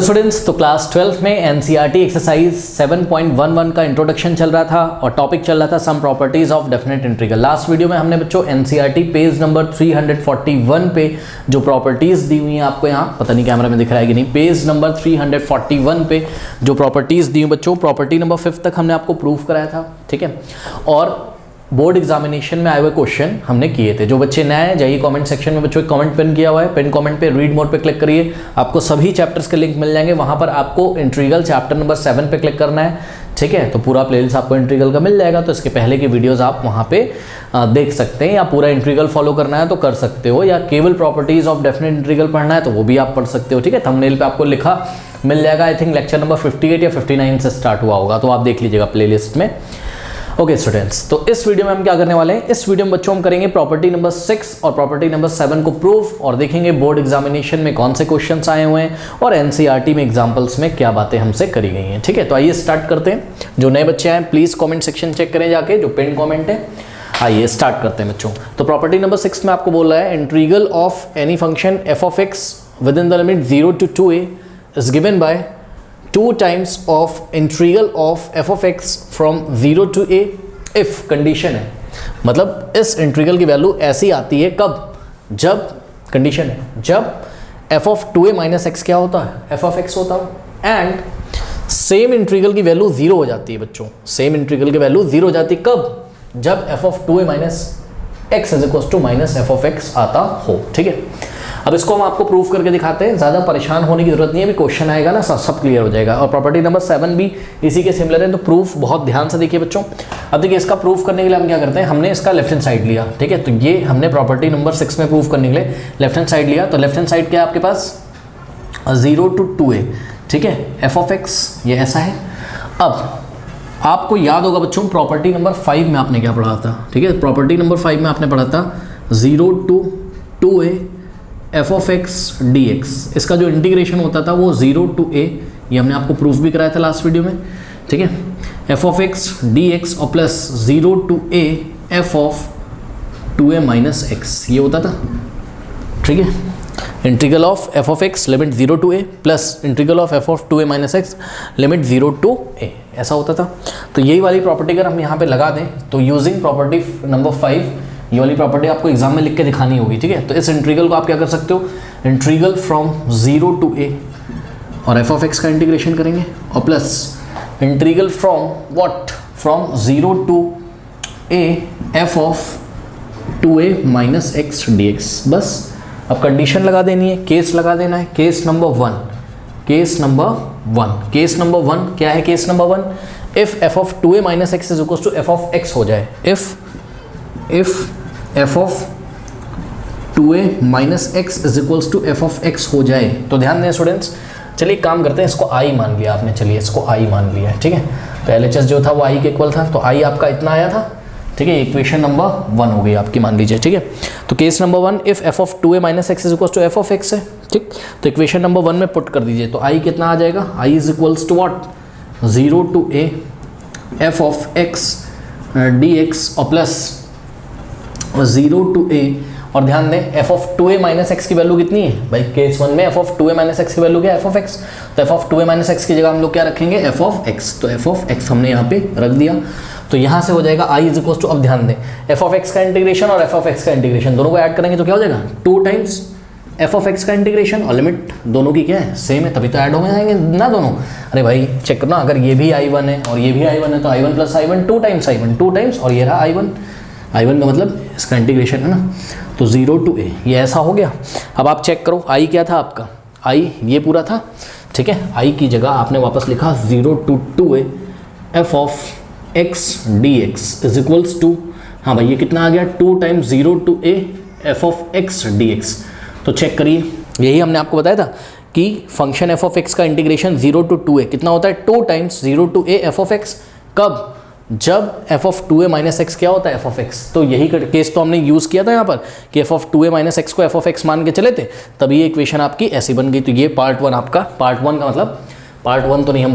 Students, तो class 12 में NCERT exercise 7.11 का इंट्रोडक्शन चल रहा था और टॉपिक चल रहा था some properties of definite integral. Last video में हमने बच्चों एनसीईआरटी पेज नंबर 341 पे जो प्रॉपर्टीज दी हुई हैं आपको, यहाँ पता नहीं कैमरा में दिख रहा है कि नहीं, पेज नंबर 341 पे जो प्रॉपर्टीज दी हुई बच्चों, प्रॉपर्टी नंबर 5 तक हमने आपको प्रूव कराया था। ठीक है, और बोर्ड एग्जामिनेशन में आए हुए क्वेश्चन हमने किए थे। जो बच्चे नए हैं जाइए कमेंट सेक्शन में, बच्चों एक कमेंट पिन किया हुआ है, पिन कमेंट पे रीड मोर पे क्लिक करिए, आपको सभी चैप्टर्स के लिंक मिल जाएंगे। वहां पर आपको इंटीग्रल चैप्टर नंबर 7 पे क्लिक करना है। ठीक है, तो पूरा प्लेलिस्ट आपको इंटीग्रल का मिल जाएगा। तो इसके पहले की वीडियोस आप वहां पे देख सकते हैं, या पूरा इंटीग्रल फॉलो करना है तो कर सकते हो, या केवल प्रॉपर्टीज ऑफ डेफिनेट इंटीग्रल पढ़ना है तो वो भी आप पढ़ सकते हो। ठीक है, थंबनेल पे आपको लिखा मिल जाएगा, आई थिंक लेक्चर नंबर 58 या 59 से स्टार्ट हुआ होगा, तो आप देख लीजिएगा प्लेलिस्ट में। ओके स्टूडेंट्स, तो इस वीडियो में हम क्या करने वाले हैं, इस वीडियो में बच्चों हम करेंगे प्रॉपर्टी नंबर 6 और प्रॉपर्टी नंबर 7 को प्रूफ, और देखेंगे बोर्ड एग्जामिनेशन में कौन से क्वेश्चंस आए हुए हैं और एनसीईआरटी में एग्जांपल्स में क्या बातें हमसे करी गई हैं। ठीक है, तो आइए स्टार्ट करते हैं। जो नए बच्चे आए प्लीज कमेंट सेक्शन चेक करें जाके, जो पिन कमेंट है। आइए स्टार्ट करते हैं बच्चों। तो प्रॉपर्टी नंबर 6 में आपको बोल रहा है integral of any function F of x within the limit 0 to 2a is given by 2 times of integral of f of x from 0 to a if condition है। मतलब इस इंटीग्रल की value ऐसी आती है कब, जब कंडीशन है जब f of 2a minus x क्या होता है, f of x होता है, एंड सेम इंटीग्रल की वैल्यू 0 हो जाती है बच्चों। सेम इंटीग्रल की वैल्यू 0 हो जाती है कब, जब f of 2a minus x is equal to minus f of x आता हो। ठीक है, अब इसको हम आपको प्रूफ करके दिखाते हैं, ज़्यादा परेशान होने की जरूरत नहीं है, अभी क्वेश्चन आएगा ना सब क्लियर हो जाएगा। और प्रॉपर्टी नंबर 7 भी इसी के सिमिलर है, तो प्रूफ बहुत ध्यान से देखिए बच्चों। अब देखिए इसका प्रूफ करने के लिए हम क्या करते हैं, हमने इसका लेफ्ट हैंड साइड लिया। ठीक है, तो ये हमने प्रॉपर्टी नंबर 6 में प्रूफ करने के लिए लेफ्ट हैंड साइड लिया। तो लेफ्ट हैंड साइड क्या है आपके पास, 0 to 2a। ठीक है, एफ ऑफ एक्स ये ऐसा है। अब आपको याद होगा बच्चों प्रॉपर्टी नंबर 5 में आपने क्या पढ़ा था। ठीक है, प्रॉपर्टी नंबर 5 में आपने पढ़ा था 0 to 2a f of x D x. इसका जो इंटीग्रेशन होता था वो 0 to a, ये हमने आपको प्रूफ भी कराया था लास्ट वीडियो में। ठीक है, F of x D X और plus 0 to a F of 2a minus X, ये होता था। ठीक है, integral of F of X limit 0 to a plus integral of F of 2a minus X limit 0 to a, ऐसा होता था। तो यही वाली प्रॉपर्टी अगर हम यहाँ पे लगा दें तो यूजिंग प्रॉपर्टी नंबर 5, ये वाली प्रॉपर्टी आपको एग्जाम में लिख के दिखानी होगी। ठीक है, तो इस इंटीग्रल को आप क्या कर सकते हो, इंटीग्रल फ्रॉम 0 to a और एफ ऑफ एक्स का इंटीग्रेशन करेंगे, और plus integral from what, from 0 to a F of 2a minus x D x. बस अब कंडीशन लगा देनी है, केस लगा देना है। Case number 1, case number 1, case number 1 क्या है, case number 1, if f of 2a minus x is equal to f of x हो जाए, if f of 2a minus x is equals to f of x हो जाए। तो ध्यान दें students, चलिए काम करते हैं, इसको i मान लिया आपने, चलिए इसको i मान लिया है। ठीक है, तो LHS जो था वो i के इक्वल था, तो i आपका इतना आया था। ठीक है, इक्वेशन नंबर 1 हो गई आपकी, मान लीजिए। ठीक है, तो case number 1 if f of 2a minus x is equals to f of x है। ठीक, तो इक्वेशन नंबर 1 में पुट कर दीजिए, तो i कितना आ जाएगा, i is equals to what, 0 to a f of x dx और प्लस 0 to a, और ध्यान दें F of 2a minus x की वैल्यू कितनी है भाई, केस 1 में F of 2a minus x की वैल्यू क्या है, एफ ऑफ एक्स। तो f of 2a minus x की जगह हम लोग क्या रखेंगे, एफ ऑफ एक्स। तो एफ ऑफ एक्स हमने यहाँ पे रख दिया, तो यहाँ से हो जाएगा i इज इक्वल टू, अब ध्यान दें एफ ऑफ एक्स का इंटीग्रेशन और एफ ऑफ एक्स का इंटीग्रेशन दोनों को ऐड करेंगे तो क्या हो जाएगा, 2 times एफ ऑफ एक्स का इंटीग्रेशन, और लिमिट दोनों की क्या है, सेम है, तभी तो ऐड हो जाएंगे ना दोनों। अरे भाई चेक करना, अगर ये भी i1 है और ये भी i1 है तो i1 plus i1 2 times i1 2 times, और ये रहा i1 का मतलब इसका इंटीग्रेशन है ना, तो 0 to a, ये ऐसा हो गया। अब आप चेक करो i क्या था आपका, i ये पूरा था। ठीक है, i की जगह आपने वापस लिखा 0 to 2a f of x D x is equals to, हाँ भाई ये कितना आ गया, 2 times 0 to a F of x D x. तो चेक करिए, यही हमने आपको बताया था कि फंक्शन एफ ऑफ एक्स का इंटीग्रेशन 0 to 2a कितना होता है, 2 times 0 to a F of x, कब, जब f of 2a minus x क्या होता है, एफ ऑफ एक्स। तो यही केस तो हमने यूज़ किया था यहाँ पर कि f of 2a minus x को एफ ऑफ एक्स मान के चले थे, तभी ये इक्वेशन आपकी ऐसी बन गई। तो ये पार्ट 1 आपका, पार्ट 1 का मतलब, पार्ट 1 तो नहीं हम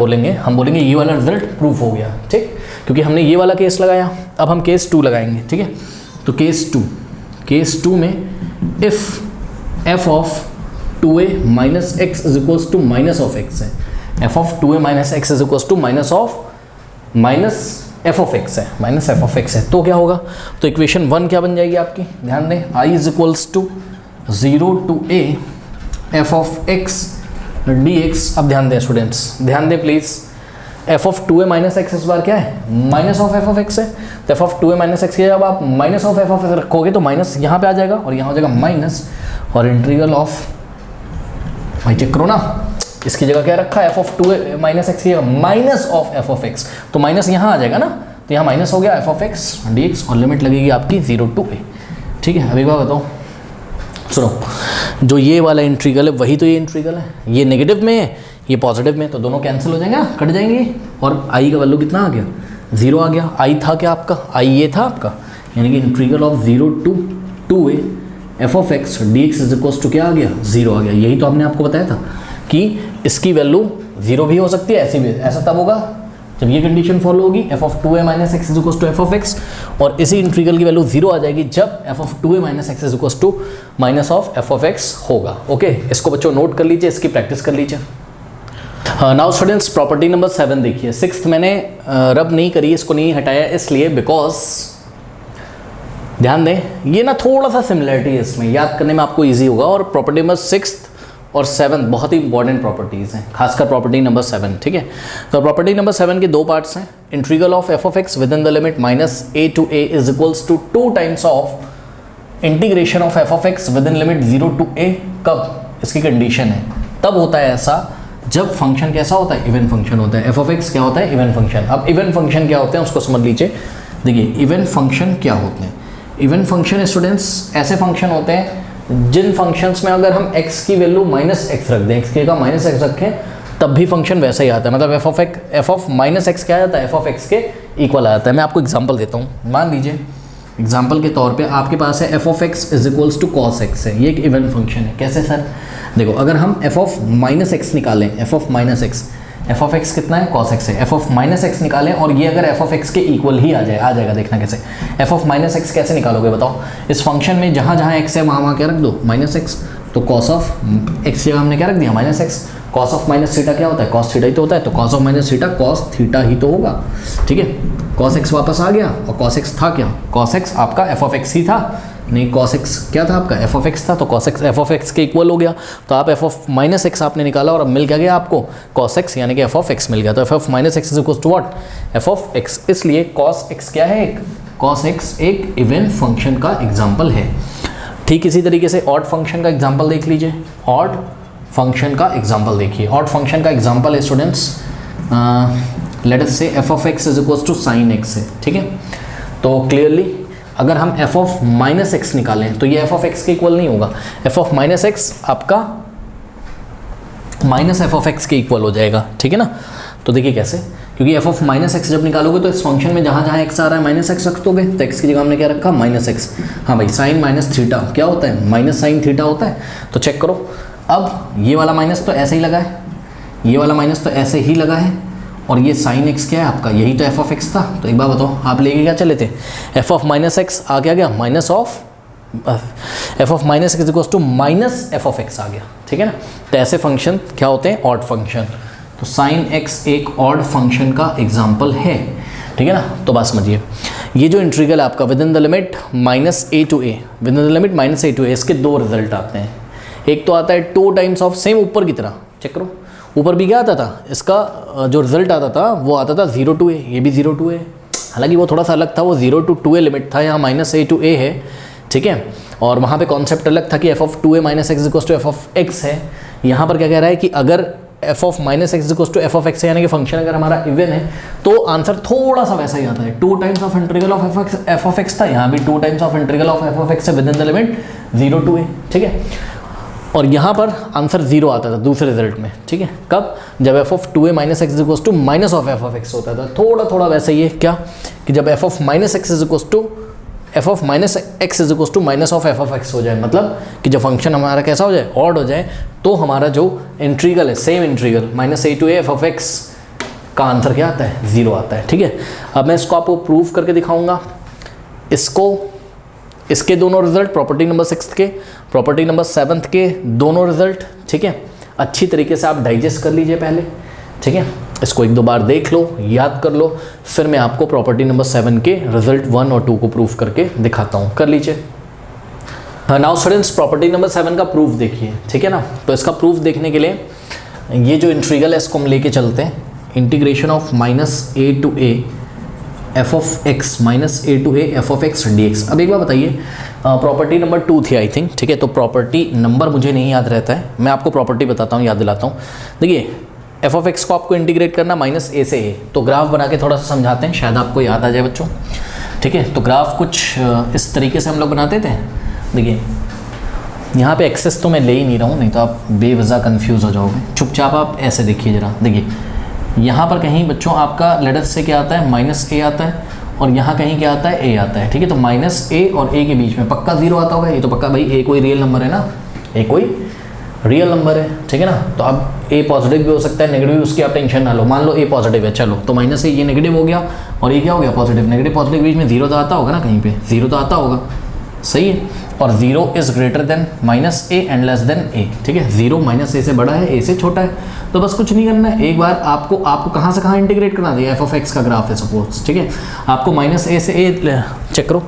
बोलेंगे ये वाला रिजल्ट प्रूफ हो गया। ठीक, क्योंकि हमने ये वाला केस लगाया, अब हम केस 2 लगाएंगे। ठीक है, तो केस 2 में if F of 2a minus x is equals to minus of x है, F of 2a minus x is equals to minus F of x है, माइनस एफ ऑफ एक्स है, तो क्या होगा, तो इक्वेशन 1 क्या बन जाएगी आपकी, ध्यान दें, i is equals to 0 to a F of x dx। अब ध्यान दें स्टूडेंट्स, ध्यान दें please, f of 2a minus x इस बार क्या है, minus of F of x है, तो f of 2a minus x जब आप minus of F of x रखोगे तो माइनस यहाँ पे आ जाएगा और यहाँ हो जाएगा माइनस, और इंटीग्रल ऑफ, भाई चेक करो ना, इसकी जगह क्या रखा है, F of 2a minus x की जगह minus of F of x, तो माइनस यहाँ आ जाएगा ना, तो यहाँ माइनस हो गया एफ ऑफ एक्स dx और लिमिट लगेगी आपकी 0 टू a। ठीक है, अभी बात बताओ, सुनो, जो ये वाला इंटीग्रल है वही तो ये इंटीग्रल है, ये नेगेटिव में है ये पॉजिटिव में, तो दोनों कैंसिल हो जाएंगे, कट जाएंगे, और i का वैल्यू कितना आ गया, 0 आ गया। i था क्या आपका, i ये था आपका, यानी कि integral of 0 to 2a f of x dx is equals to क्या आ गया, 0 आ गया। यही तो हमने आपको बताया था कि इसकी वैल्यू 0 भी हो सकती है, ऐसी भी, ऐसा तब होगा जब ये कंडीशन फॉलो होगी, f of 2a minus x is equals to f of x, और इसी इंटीग्रल की वैल्यू 0 आ जाएगी जब f of 2a minus x is equals to minus of F of x होगा। ओके, इसको बच्चों नोट कर लीजिए, इसकी प्रैक्टिस कर लीजिए। नाउ स्टूडेंट्स, प्रॉपर्टी नंबर 7 देखिए, 6th मैंने रब नहीं करी, इसको नहीं हटाया इसलिए बिकॉज ध्यान दें ये ना थोड़ा सा सिमिलरिटी है इसमें, याद करने में आपको इजी होगा, और प्रॉपर्टी नंबर 6th और 7 बहुत ही इंपॉर्टेंट प्रॉपर्टीज़ हैं, खासकर प्रॉपर्टी नंबर 7। ठीक है, तो प्रॉपर्टी नंबर 7 के दो पार्ट्स हैं, integral of F of x within the limit minus a to a is equals to 2 times of integration of F of x within limit 0 to a। कब, इसकी condition है तब होता है ऐसा जब फंक्शन कैसा होता है, इवन फंक्शन होता है, एफ ऑफ एक्स क्या होता है, इवन फंक्शन। अब इवन फंक्शन क्या होते हैं उसको समझ लीजिए, देखिए इवन फंक्शन क्या होते हैं, इवन फंक्शन स्टूडेंट्स ऐसे फंक्शन होते हैं जिन फंक्शंस में अगर हम x की वैल्यू माइनस एक्स रख दें, x की जगह माइनस एक्स रखें तब भी फंक्शन वैसा ही आता है, मतलब एफ ऑफ माइनस एक्स क्या आ जाता है, एफ ऑफ एक्स के इक्वल आ जाता है। मैं आपको एग्जांपल देता हूँ, मान लीजिए एग्जांपल के तौर पे आपके पास है F of x is equals to cos x है, ये एक इवन फंक्शन है। कैसे सर, देखो अगर हम एफ ऑफ माइनस एक्स निकालें, F of minus X, F of x कितना है, कॉस एक्स है, एफ ऑफ माइनस एक्स निकालें और ये अगर एफ ऑफ एक्स के इक्वल ही आ जाएगा, देखना कैसे, एफ ऑफ माइनस एक्स कैसे निकालोगे बताओ, इस फंक्शन में जहाँ जहाँ एक्स है वहाँ क्या रख दो, माइनस एक्स, तो कॉस ऑफ एक्स जगह हमने क्या रख दिया, minus x, cos of minus theta क्या होता है, कॉस थीटा ही तो होता है, तो cos of minus theta cos theta ही तो होगा। ठीक है, कॉस एक्स वापस आ गया और कॉस एक्स था क्या, कॉस एक्स आपका एफ ऑफ एक्स ही था, नहीं कॉस एक्स क्या था आपका, एफ ऑफ एक्स था, तो cos x F of x के इक्वल हो गया, तो आप एफ ऑफ माइनस एक्स आपने निकाला और अब मिल क्या गया आपको, कॉस एक्स, यानी कि एफ ऑफ एक्स मिल गया, तो f of minus x is equal to what, f of x. इसलिए कॉस एक्स क्या है, एक कॉस एक्स एक इवन फंक्शन का एग्जाम्पल है। ठीक इसी तरीके से ऑड फंक्शन का एग्जाम्पल देख लीजिए, ऑड फंक्शन का एग्जाम्पल देखिए, ऑड फंक्शन का एग्जाम्पल है students, let us say f of x is equal to sine x है। ठीक है, तो क्लियरली अगर हम एफ ऑफ माइनस एक्स निकालें तो ये एफ ऑफ एक्स के इक्वल नहीं होगा, एफ ऑफ माइनस एक्स आपका माइनस एफ ऑफ एक्स के इक्वल हो जाएगा। ठीक है ना, तो देखिए कैसे, क्योंकि एफ ऑफ माइनस एक्स जब निकालोगे तो इस फंक्शन में जहाँ जहाँ एक्स आ रहा है माइनस एक्स रख दोगे, तो एक्स की जगह हमने क्या रखा, माइनस एक्स। हाँ भाई, साइन माइनस थीटा क्या होता है, माइनस साइन थीटा होता है, तो चेक करो, अब ये वाला माइनस तो ऐसे ही लगा है, ये वाला माइनस तो ऐसे ही लगा है, और ये साइन एक्स क्या है आपका, यही तो एफ ऑफ एक्स था। तो एक बार बताओ आप लेके क्या चले थे, एफ ऑफ माइनस एक्स आ गया minus of F of minus x equals to minus F of X आ गया। ठीक है ना, तो ऐसे फंक्शन क्या होते हैं, ऑड फंक्शन। तो साइन एक्स एक ऑड फंक्शन का एग्जाम्पल है। ठीक है ना, तो बात समझिए, ये जो इंटीग्रल है आपका within the limit minus a to a, within the limit minus a to a, इसके दो रिजल्ट आते हैं। एक तो आता है 2 टाइम्स ऑफ सेम ऊपर की तरह, चेक करो ऊपर भी क्या आता था, इसका जो रिजल्ट आता था वो आता था 0 टू a, ये भी 0 टू a, हालांकि वो थोड़ा सा अलग था, वो 0 टू 2a लिमिट था, यहाँ माइनस a टू a है। ठीक है, और वहाँ पे कॉन्सेप्ट अलग था कि f of 2a minus x equals to f of x है। यहाँ पर क्या कह रहा है कि अगर f of minus x equals to f of x है, यानी कि फंक्शन अगर हमारा इवन है तो आंसर थोड़ा सा वैसा ही आता है, 2 times of integral of F of X था, यहाँ भी 2 times of integral of F of x है within the limit 0 to a। ठीक है, और यहाँ पर आंसर 0 आता था दूसरे रिजल्ट में। ठीक है, कब, जब f of 2a minus x equals to minus of F of x होता था, थोड़ा थोड़ा वैसे ही है क्या, कि जब f of minus x is equals to f of minus x is equals to minus of F of x हो जाए, मतलब कि जब फंक्शन हमारा कैसा हो जाए, ऑड हो जाए, तो हमारा जो इंटीग्रल है, same integral minus a to a F of x का आंसर क्या आता है, 0 आता है। ठीक है, अब मैं इसको आपको प्रूव करके दिखाऊंगा, इसके दोनों रिजल्ट, प्रॉपर्टी नंबर 6 के, प्रॉपर्टी नंबर 7 के दोनों रिजल्ट, ठीक है। अच्छी तरीके से आप डाइजेस्ट कर लीजिए पहले, ठीक है। इसको 1-2 बार देख लो, याद कर लो, फिर मैं आपको प्रॉपर्टी नंबर 7 के रिजल्ट 1 और 2 को प्रूफ करके दिखाता हूँ। कर लीजिए। नाउ स्टूडेंट्स, प्रॉपर्टी नंबर 7 का प्रूफ देखिए, ठीक है ना। तो इसका प्रूफ देखने के लिए ये जो इंटीग्रल है इसको हम लेके चलते हैं, integration of -a to a f of x -a to a f of x dx। अब एक बार बताइए, प्रॉपर्टी नंबर 2 थी आई थिंक, ठीक है। तो प्रॉपर्टी नंबर मुझे नहीं याद रहता है, मैं आपको प्रॉपर्टी बताता हूँ, याद दिलाता हूँ। देखिए f of x को आपको इंटीग्रेट करना -a से a, तो ग्राफ बना के थोड़ा सा समझाते हैं, शायद आपको याद आ जाए बच्चों, ठीक है। तो ग्राफ कुछ इस तरीके से हम लोग बनाते थे। देखिए यहाँ पे एक्सेस तो मैं ले ही नहीं रहा हूँ, नहीं तो आप बेवजह कंफ्यूज हो जाओगे। चुपचाप आप ऐसे देखिए जरा, देखिए यहाँ पर कहीं बच्चों आपका लेटर से क्या आता है, -a आता है, और यहाँ कहीं क्या आता है, a आता है, ठीक है। तो -a और a के बीच में पक्का 0 आता होगा, ये तो पक्का भाई, a कोई रियल नंबर है ना, a कोई रियल नंबर है, ठीक है ना। तो अब a पॉजिटिव भी हो सकता है, नेगेटिव भी, उसकी आप टेंशन ना लो। मान लो a पॉजिटिव है, चलो तो -a ये नेगेटिव हो गया, और ये क्या हो गया, पॉजिटिव। नेगेटिव पॉजिटिव के बीच में 0 तो आता होगा ना, कहीं पे 0 तो आता होगा, सही है। और 0 is greater than -a and less than a, ठीक है। 0 -a से बड़ा है, a से छोटा है, तो बस कुछ नहीं करना है। एक बार आपको कहाँ से कहाँ इंटीग्रेट करना है, f of x का ग्राफ है सपोज, ठीक है। आपको -a से a चेक करो,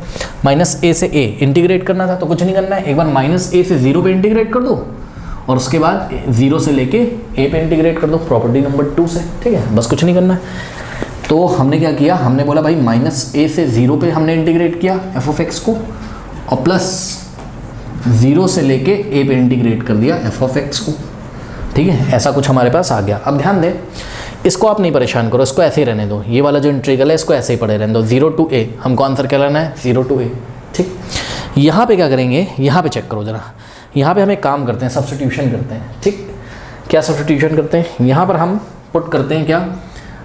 -a से a इंटीग्रेट करना था, तो कुछ नहीं करना है। एक बार -a से 0 पे इंटीग्रेट कर दो, और उसके बाद 0 से लेके a पे इंटीग्रेट कर दो प्रॉपर्टी नंबर 2 से, ठीक है। बस कुछ नहीं करना है। तो हमने क्या किया, हमने बोला भाई -a से 0 पे हमने इंटीग्रेट किया f of x को, और प्लस 0 से लेके a पे इंटीग्रेट कर दिया f of x को, ठीक है। ऐसा कुछ हमारे पास आ गया। अब ध्यान दें, इसको आप नहीं परेशान करो, इसको ऐसे ही रहने दो, ये वाला जो इंटीग्रल है इसको ऐसे ही पड़े रहने दो। 0 to a हमको आंसर क्या लेना है, 0 to a, ठीक। यहाँ पे क्या करेंगे, यहाँ पे चेक करो जरा, यहाँ पे हम एक काम करते हैं, सब्स्टिट्यूशन करते हैं, ठीक। क्या सब्स्टिट्यूशन करते हैं, यहाँ पर हम पुट करते हैं क्या,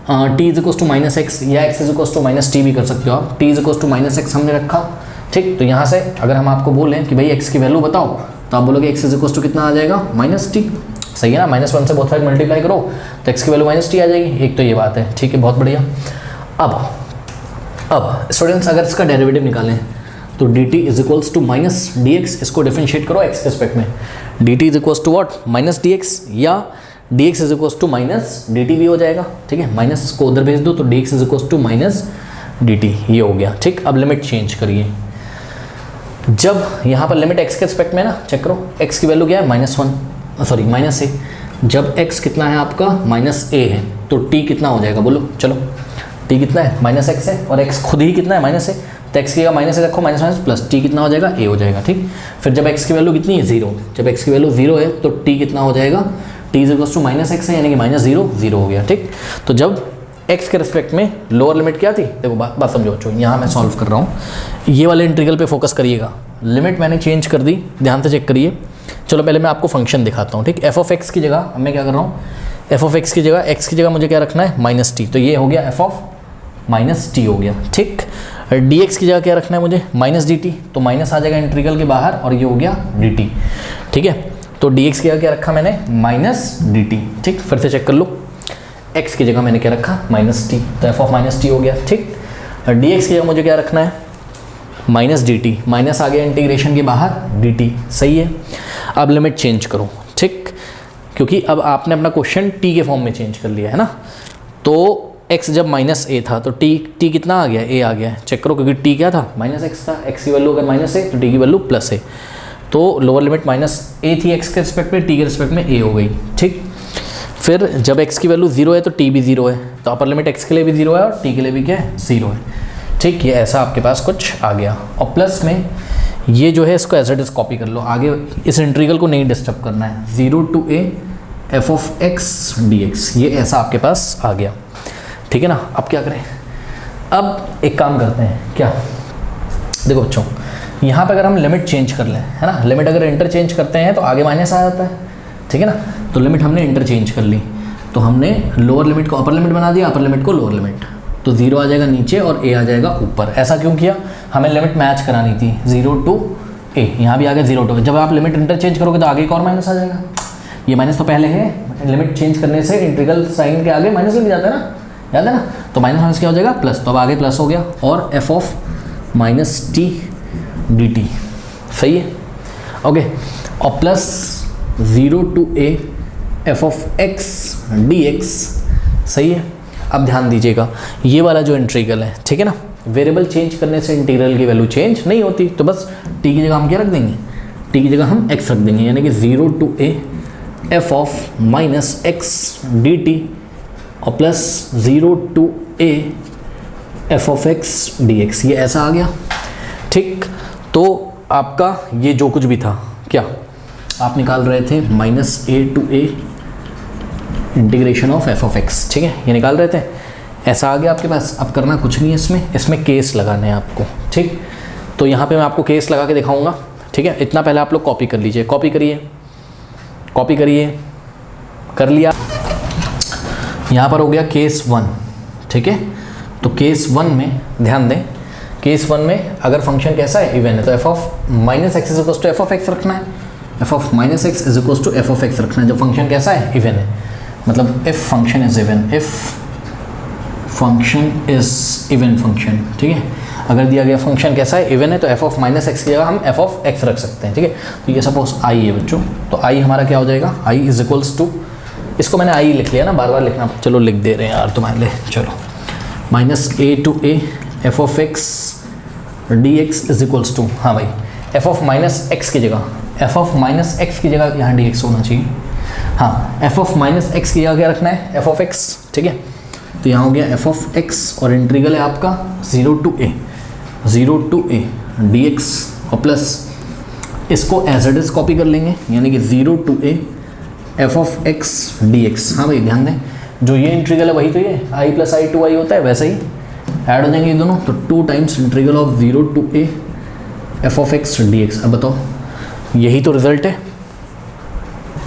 t is equals to -x या x is equals to -t भी कर सकते हो आप। t is equals to -x हमने रखा, ठीक। तो यहाँ से अगर हम आपको बोलें कि भाई x की वैल्यू बताओ, तो आप बोलोगे x इज इक्वल्स टू कितना आ जाएगा, -t, सही है ना। -1 से बहुत सारे मल्टीप्लाई करो तो x की वैल्यू -t आ जाएगी, एक तो ये बात है, ठीक है, बहुत बढ़िया। अब स्टूडेंट्स अगर इसका डेरिवेटिव निकालें तो dt is equals to -dx, इसको डिफरेंशिएट करो x के रिस्पेक्ट में, dt is equals to what, -dx, या dx is equals to -dt भी हो जाएगा, ठीक है। माइनस को उधर भेज दो तो dx is equals to -dt, ये हो गया, ठीक। अब लिमिट चेंज करिए, जब यहाँ पर लिमिट x के रिस्पेक्ट में ना, चेक करो x की वैल्यू क्या है, -a। जब x कितना है आपका, -a है, तो t कितना हो जाएगा, बोलो चलो, t कितना है, -x है, और x खुद ही कितना है, -a, तो x की जगह -a रखो, माइनस प्लस t कितना हो जाएगा, a हो जाएगा, ठीक। फिर जब x की वैल्यू कितनी है, 0, जब x की वैल्यू 0 है तो t कितना हो जाएगा, t is equals to -x है, यानी कि -0 हो गया, ठीक। तो जब x के रिस्पेक्ट में लोअर लिमिट क्या थी, देखो बात समझो बच्चों, यहाँ मैं सॉल्व कर रहा हूँ, ये वाले इंटीग्रल पे फोकस करिएगा। लिमिट मैंने चेंज कर दी, ध्यान से चेक करिए। चलो पहले मैं आपको फंक्शन दिखाता हूँ, ठीक। f of x की जगह मैं क्या कर रहा हूँ, f of x की जगह x की जगह मुझे क्या रखना है, -t, तो ये हो गया f of -t हो गया, ठीक। dx की जगह क्या रखना है मुझे, -dt, तो माइनस आ जाएगा इंटीग्रल के बाहर, और ये हो गया dt, ठीक है। तो dx की जगह क्या रखा मैंने, -dt, ठीक। फिर से चेक कर लो, x की जगह मैंने क्या रखा, -t, तो f of -t हो गया, ठीक। dx की जगह मुझे क्या रखना है, -dt, माइनस आ गया इंटीग्रेशन के बाहर, dt, सही है। अब लिमिट चेंज करो, ठीक, क्योंकि अब आपने अपना क्वेश्चन t के फॉर्म में चेंज कर लिया है ना। तो x जब -a था तो t कितना आ गया, a आ गया, चेक करो, क्योंकि t क्या था, -x था, x की वैल्यू अगर -a तो t की वैल्यू +a, तो लोअर लिमिट -a थी x के रिस्पेक्ट में, t के रिस्पेक्ट में a हो गई, ठीक। फिर जब x की वैल्यू 0 है तो t भी 0 है, तो अपर लिमिट x के लिए भी 0 है और t के लिए भी क्या है, 0 है, ठीक। ये ऐसा आपके पास कुछ आ गया, और प्लस में ये जो है इसको एज इट इज कॉपी कर लो, आगे इस इंटीग्रल को नहीं डिस्टर्ब करना है, 0 to a f of x dx, ये ऐसा आपके पास आ गया, ठीक है ना। अब क्या करें, अब एक काम करते हैं, क्या, देखो बच्चों, यहाँ पे अगर हम लिमिट चेंज कर लें, है ना, लिमिट अगर इंटरचेंज करते हैं तो आगे माइनस आ जाता है, ठीक है ना। तो लिमिट हमने इंटरचेंज कर ली, तो हमने लोअर लिमिट को अपर लिमिट बना दिया, अपर लिमिट को लोअर लिमिट, तो 0 आ जाएगा नीचे और a आ जाएगा ऊपर। ऐसा क्यों किया, हमें लिमिट मैच करानी थी, 0 to a, यहाँ भी आ गया 0 to a। जब आप लिमिट इंटरचेंज करोगे तो आगे एक और माइनस आ जाएगा, ये माइनस तो पहले है, लिमिट चेंज करने से इंटीग्रल साइन के आगे माइनस लग जाता है ना, याद है ना। तो माइनस क्या हो जाएगा, प्लस, तो अब आगे प्लस हो गया, और f of -t dt, सही है, ओके। और plus 0 to a f of x dx, सही है। अब ध्यान दीजिएगा ये वाला जो इंटीग्रल है, ठीक है ना, वेरिएबल चेंज करने से इंटीग्रल की वैल्यू चेंज नहीं होती, तो बस t की जगह हम क्या रख देंगे, t की जगह हम x रख देंगे, यानी कि 0 to a f of minus x dt और plus 0 to a f of x dx, ये ऐसा आ गया, ठीक। तो आपका ये जो कुछ भी था, क्या आप निकाल रहे थे, minus a to a integration of f of x, ठीक है, ये निकाल रहे थे, ऐसा आ गया आपके पास। अब करना कुछ नहीं है इसमें केस लगाने हैं आपको, ठीक। तो यहाँ पे मैं आपको केस लगा के दिखाऊंगा, ठीक है। इतना पहले आप लोग कॉपी कर लीजिए, कॉपी करिए, कर लिया। यहाँ पर हो गया केस 1, ठीक है। तो केस 1 में ध्यान दें, केस 1 में अगर फंक्शन कैसा है, इवन है, तो f of minus x is equals to f of x रखना है, f of minus x is equals to f of x रखना है। जब फंक्शन कैसा है, इवन है, मतलब if function is even, if function is even function, ठीक है। अगर दिया गया फंक्शन कैसा है, इवन है, तो f ऑफ माइनस एक्स की जगह हम f ऑफ एक्स रख सकते हैं, ठीक है। तो ये सपोज i है बच्चों, तो i हमारा क्या हो जाएगा, i इज इक्वल्स टू, इसको मैंने i लिख लिया ना, बार बार लिखना, चलो लिख दे रहे हैं यार तुम्हारे लिए, चलो, minus a to a f of x dx is equals to, हाँ भाई, f ऑफ माइनस एक्स की जगह, f ऑफ माइनस एक्स की जगह यहाँ dx होना चाहिए, हाँ, f ऑफ माइनस एक्स की जगह क्या रखना है, f ऑफ x, ठीक है। तो यहाँ हो गया f ऑफ x और इंटीग्रल है आपका 0 to a dx और प्लस इसको एज इट इज कॉपी कर लेंगे, यानी कि 0 to a f of x dx। हाँ भाई ध्यान दें, जो ये इंटीग्रल है वही तो ये i plus i to i होता है, वैसे ही ऐड हो जाएंगे ये दोनों, तो 2 times integral of 0 to a f of x dx। अब बताओ, यही तो रिजल्ट है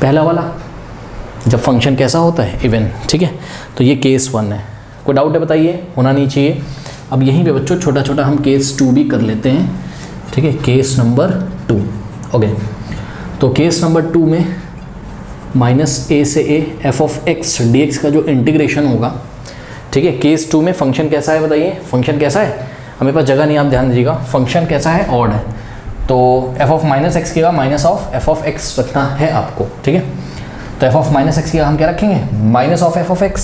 पहला वाला, जब फंक्शन कैसा होता है, इवन, ठीक है। तो ये केस 1 है, कोई डाउट है बताइए, होना नहीं चाहिए। अब यहीं पे बच्चों छोटा छोटा हम केस 2 भी कर लेते हैं, ठीक है, केस नंबर 2, ओके। तो केस नंबर 2 में माइनस a से a f of x dx का जो इंटीग्रेशन होगा, ठीक है। केस 2 में फंक्शन कैसा है बताइए, फंक्शन कैसा है, हमें पास जगह नहीं, आप ध्यान दीजिएगा, फंक्शन कैसा है, ऑड है, तो f ऑफ माइनस एक्स की जगह minus of f of x रखना है आपको, ठीक है। तो f ऑफ माइनस एक्स की जगह हम क्या रखेंगे, minus of f of x।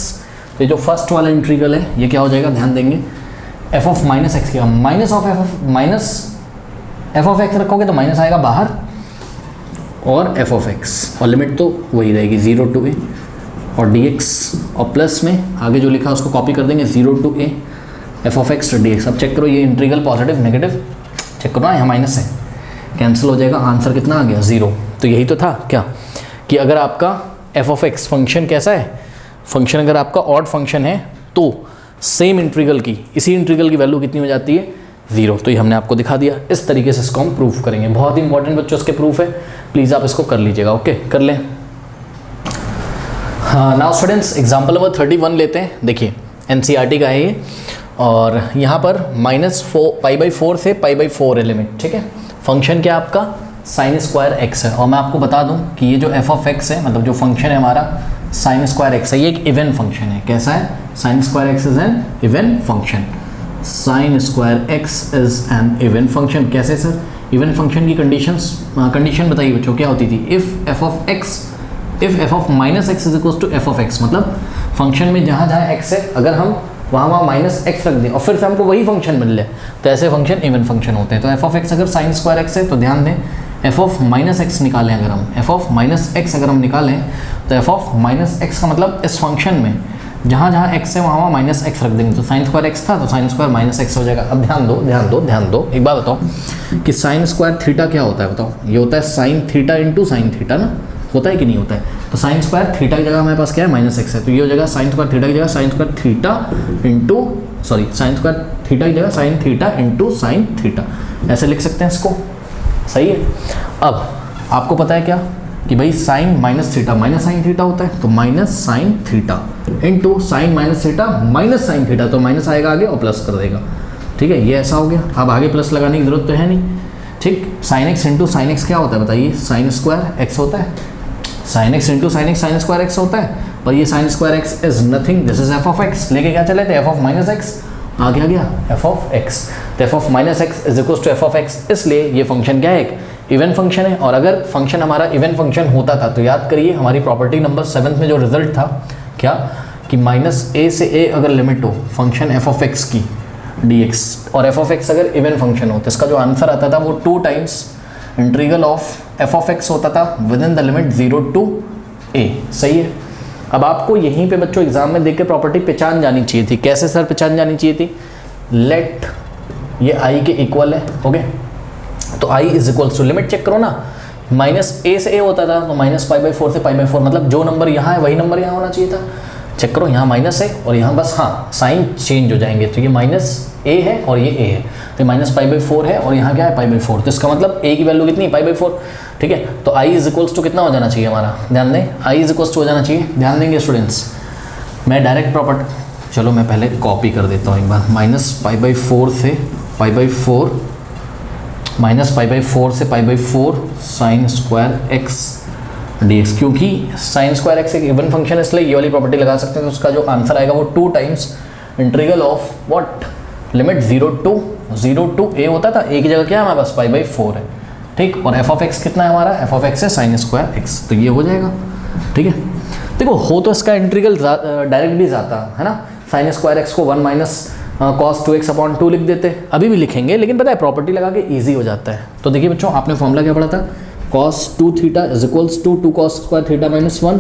तो ये जो फर्स्ट वाला इंटीग्रल है ये क्या हो जाएगा, ध्यान देंगे, f ऑफ माइनस एक्स की जगह minus of f of x रखोगे तो माइनस आएगा बाहर, और f ऑफ x, और लिमिट तो वही रहेगी 0 to a और dx, और प्लस में आगे जो लिखा उसको कॉपी कर देंगे, 0 to a f of x dx। अब चेक करो ये इंटीग्रल पॉजिटिव नेगेटिव, चेक करो ना, यहाँ माइनस है, कैंसिल हो जाएगा, आंसर कितना आ गया, 0। तो यही तो था क्या, कि अगर आपका f ऑफ x फंक्शन कैसा है, फंक्शन अगर आपका ऑड फंक्शन है तो सेम इंटीग्रल की, इसी इंटीग्रल की वैल्यू कितनी हो जाती है, 0। तो ये हमने आपको दिखा दिया, इस तरीके से इसको हम प्रूफ करेंगे। बहुत ही इंपॉर्टेंट बच्चों इसके प्रूफ है, प्लीज़ आप इसको कर लीजिएगा, ओके, कर लें। हाँ, नाउ स्टूडेंट्स एग्जाम्पल नंबर 31 लेते हैं। देखिए NCERT का है ये, और यहाँ पर -π/4 से π/4 है लिमिट, ठीक है। फंक्शन क्या आपका, साइन स्क्वायर एक्स है, और मैं आपको बता दूं कि ये जो f ऑफ x है, मतलब जो फंक्शन है हमारा साइन स्क्वायर एक्स है, ये एक इवन फंक्शन है। कैसा है, sine square x is an even function, sine square x is an even function. कैसे सर, इवन फंक्शन की कंडीशन बताइए बच्चों, क्या होती थी, if f of minus x is equal to f of x, मतलब फंक्शन में जहाँ जहाँ x है अगर हम वहाँ माइनस एक्स रख दें और फिर से हमको वही फंक्शन मिल जाए, तो ऐसे फंक्शन इवन फंक्शन होते हैं। तो f ऑफ x अगर साइन स्क्वायर एक्स है तो ध्यान दें, f ऑफ माइनस एक्स निकालें, अगर हम f ऑफ माइनस एक्स अगर हम निकालें तो f ऑफ माइनस एक्स का मतलब इस फंक्शन में जहाँ जहाँ x है वहाँ माइनस एक्स रख देंगे, तो साइन स्क्वायर एक्स था तो साइन स्क्वायर माइनस एक्स हो जाएगा। अब ध्यान दो एक बात बताओ कि साइन स्क्वायर थीटा क्या होता है, बताओ, ये होता है sine theta into sine theta ना, होता है कि नहीं होता है। तो साइन स्क्वायर थीटा की जगह हमारे पास क्या है, माइनस एक्स है, तो ये हो जाएगा साइन स्क्वायर थीटा की जगह sign square theta into sine square theta की जगह sign theta into sine theta, ऐसे लिख सकते हैं इसको, सही है। अब आपको पता है क्या कि भाई sine minus theta minus sine theta होता है, तो minus sine theta into sine minus theta minus sine theta, तो माइनस आएगा आगे और प्लस कर देगा, ठीक है, ये ऐसा हो गया। अब आगे प्लस लगाने की जरूरत तो है नहीं, ठीक। Sine x into sine x क्या होता है बताइए, साइन स्क्वायर एक्स होता है, sine x into sine x sign square x होता है, और ये sign square x is nothing, this is F of x, लेके क्या चले थे एफ ऑफ माइनस एक्स, आगे आ गया एफ ऑफ एक्स, तो f of minus x is equal to f of x, इसलिए ये फंक्शन क्या है, एक इवन फंक्शन है। और अगर फंक्शन हमारा इवन फंक्शन होता था तो याद करिए हमारी प्रॉपर्टी नंबर 7 में जो रिजल्ट था क्या, कि माइनस ए से ए अगर लिमिट हो फंक्शन एफ ऑफ एक्स की dx और एफ ऑफ एक्स अगर इवन फंक्शन हो तो इसका जो आंसर आता था वो 2 times integral of F of x होता था with in the limit 0 to a। सही है। अब आपको यहीं पे बच्चों एग्जाम में देख के प्रॉपर्टी पहचान जानी चाहिए थी। कैसे सर पहचान जानी चाहिए थी, लेट ये i के इक्वल है, ओके, तो i is equal to limit check करो ना, माइनस ए से ए होता था तो माइनस पाई बाई 4 से पाई बाई 4, मतलब जो नंबर यहाँ है वही नंबर यहाँ होना चाहिए था। चेक करो यहाँ माइनस है और यहाँ बस हाँ साइन चेंज हो जाएंगे, तो ये माइनस ए है और ये ए है, तो माइनस पाई बाई 4 है और यहाँ क्या है पाई बाई 4, तो इसका मतलब ए की वैल्यू कितनी है पाई बाई 4, ठीक है। तो i इज इक्वल्स टू कितना हो जाना चाहिए हमारा, ध्यान दें i इज इक्वल्स टू हो जाना चाहिए, ध्यान देंगे स्टूडेंट्स। मैं डायरेक्ट प्रॉपर्टी, चलो मैं पहले कॉपी कर देता हूँ एक बार, माइनस पाई बाई 4 से पाई बाई 4, माइनस पाई बाई 4 से पाई by 4 sign square x dx, क्योंकि साइन स्क्वायर एक्स एक इवन फंक्शन है इसलिए ये वाली प्रॉपर्टी लगा सकते हैं, तो उसका जो आंसर आएगा वो 2 times integral of what, limit 0 to a होता था, a की जगह क्या है हमारे पास पाई बाई 4 है, ठीक, और एफ ऑफ एक्स कितना है हमारा, एफ ऑफ एक्स है साइन स्क्वायर एक्स, तो ये हो जाएगा, ठीक है। देखो हो तो इसका इंटीग्रल डायरेक्ट भी जाता है ना, साइन स्क्वायर एक्स को 1 माइनस कॉस 2x अपॉन 2 लिख देते, अभी भी लिखेंगे लेकिन पता है प्रॉपर्टी लगा के ईजी हो जाता है। तो देखिए बच्चों आपने फॉर्मूला क्या पढ़ा था, cos 2 थीटा is equals to 2 cos square थीटा माइनस 1,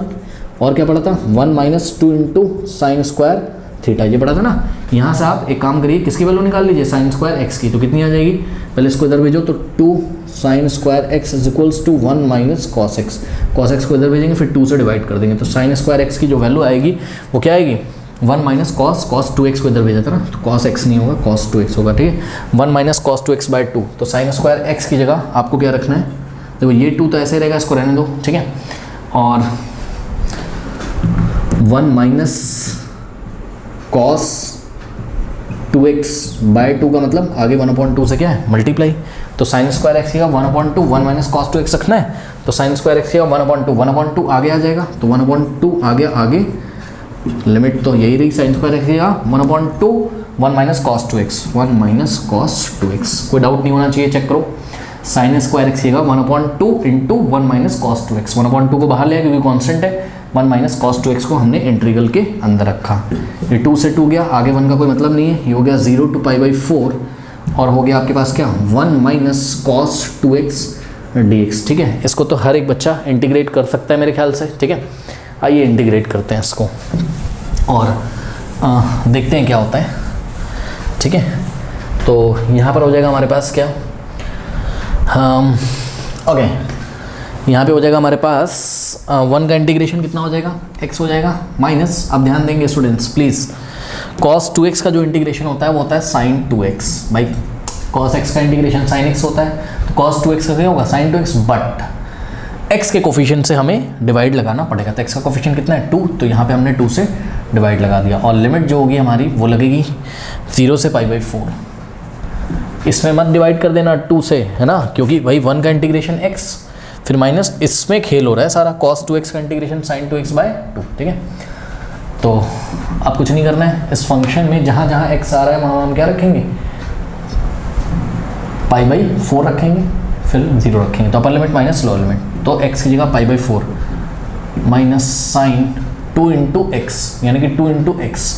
और क्या पढ़ा था 1 minus 2 into sine square theta, ये पढ़ा था ना। यहाँ से आप एक काम करिए, किसकी वैल्यू निकाल लीजिए, साइन स्क्वायर एक्स की, तो कितनी आ जाएगी, पहले इसको इधर भेजो, तो 2 sine square x is equals to 1 minus cos x, cos x को इधर भेजेंगे फिर 2 से डिवाइड कर देंगे, तो साइन स्क्वायर एक्स की जो वैल्यू आएगी वो क्या आएगी 1 माइनस कॉस 2x को इधर भेजा था ना, तो कॉस एक्स नहीं होगा कॉस 2x होगा, ठीक है। 1 माइनस कॉस 2x बाई 2, तो साइन स्क्वायर एक्स की जगह आपको क्या रखना है, देखो ये 2 तो ऐसे ही रहेगा, इसको रहने दो, ठीक है, और 1 माइनस कॉस 2x बाई 2 का मतलब आगे 1/2 से क्या है मल्टीप्लाई, तो साइन स्क्वायर एक्स का 1/2 1 माइनस कॉस 2x रखना है, तो साइन स्क्वायर एक्स का 1/2 आगे आ जाएगा, तो 1/2 आगे लिमिट तो यही रही, साइन स्क्वायर एक्स का 1/2 1 minus cos 2x, 1 minus cos 2x, कोई डाउट नहीं होना चाहिए, चेक करो। साइन स्क्वायर एक्स का 1/2 इंटू 1 माइनस कॉस 2x, 1/2 को बाहर लिया क्योंकि कांस्टेंट है, 1 माइनस कॉस 2x को हमने इंटीग्रल के अंदर रखा, ये 2 से 2 गया, आगे 1 का कोई मतलब नहीं है, ये हो गया 0 to पाई बाई 4, और हो गया आपके पास क्या 1 माइनस कॉस 2x dx, ठीक है। इसको तो हर एक बच्चा इंटीग्रेट कर सकता है मेरे ख्याल से, ठीक है। आइए इंटीग्रेट करते हैं इसको और देखते हैं क्या होता है, ठीक है। तो यहाँ पर हो जाएगा हमारे पास क्या, ओके, यहाँ पे हो जाएगा हमारे पास 1 का इंटीग्रेशन कितना हो जाएगा, x हो जाएगा माइनस, अब ध्यान देंगे स्टूडेंट्स प्लीज़, cos 2x का जो इंटीग्रेशन होता है वो होता है sin 2x, भाई cos x का इंटीग्रेशन sin x होता है, तो cos 2x का क्या होगा sin 2x, बट x के कोफिशिएंट से हमें डिवाइड लगाना पड़ेगा, तो x का कोफिशिएंट कितना है 2, तो यहाँ पे हमने 2 से डिवाइड लगा दिया, और लिमिट जो होगी हमारी वो लगेगी 0 से पाई बाई 4, इसमें मत डिवाइड कर देना 2 से, है ना, क्योंकि भाई 1 का इंटीग्रेशन x फिर माइनस इसमें खेल हो रहा है सारा, cos 2x का इंटीग्रेशन sin 2x बाय 2, ठीक है। तो अब कुछ नहीं करना है, इस फंक्शन में जहाँ जहाँ x आ रहा है वहाँ हम क्या रखेंगे पाई बाई 4 रखेंगे, फिर 0 रखेंगे, तो upper limit minus lower limit, तो x की जगह pi by 4 minus sine 2 into x, यानी कि 2 इंटू एक्स,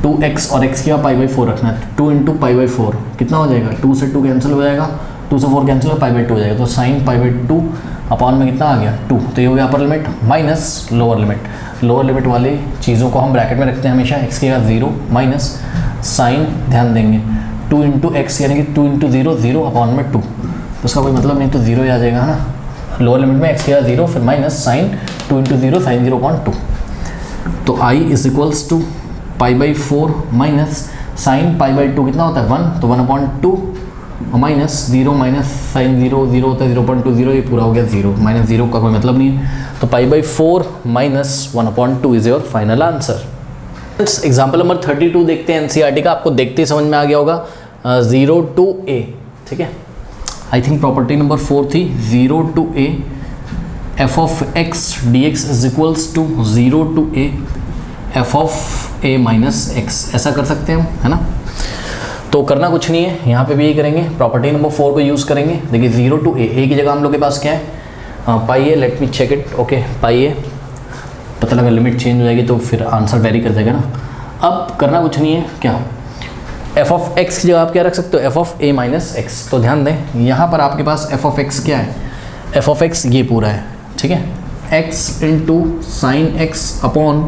2x और x की जगह पाई बाई 4 रखना है, 2 इंटू पाई बाई 4 कितना हो जाएगा, 2 से 2 कैंसिल हो जाएगा, 2 से 4 कैंसिल हो पाई बाई 2 हो जाएगा, तो साइन पाई बाई 2 अपॉन में कितना आ गया 2, तो ये हो गया upper limit minus lower limit, lower limit वाली चीज़ों को हम ब्रैकेट में रखते हैं हमेशा, x की जगह 0 माइनस साइन, ध्यान देंगे 2 इंटू एक्स यानी कि 2 इंटू 0 0 अपॉन में 2, तो उसका कोई मतलब नहीं, तो 0 ही आ जाएगा, है ना, लोअर लिमिट में x की जगह 0 फिर माइनस साइन 2 इंटू 0 साइन 0/2, तो i is equals to pi by 4 minus sine pi by 2 कितना होता है 1, तो 1/2 माइनस 0 माइनस साइन 0 होता है 0.20, ये पूरा हो गया 0, माइनस 0 का कोई मतलब नहीं है, तो पाई by 4 minus 1/2 is your final answer. Example number 32 देखते हैं एनसीईआरटी का, आपको देखते ही समझ में आ गया होगा, 0 to a, ठीक है, आई थिंक प्रॉपर्टी नंबर 4 थी, 0 to a F of x D x is equals to 0 to a F of a minus x, ऐसा कर सकते हैं हम, है ना। तो करना कुछ नहीं है, यहाँ पे भी यही करेंगे, प्रॉपर्टी नंबर 4 को यूज़ करेंगे। देखिए 0 to a की जगह हम लोग के पास क्या है, pi A, let me check it, okay pi A, पता लगा लिमिट चेंज हो जाएगी तो फिर आंसर वेरी कर जाएगा ना। अब करना कुछ नहीं है, क्या एफ ऑफ एक्स की जगह आप क्या रख सकते हो, F of a minus x. तो ध्यान दें यहाँ पर आपके पास एफ ऑफ एक्स क्या है, एफ ऑफ एक्स ये पूरा है, ठीक है, x into sine X upon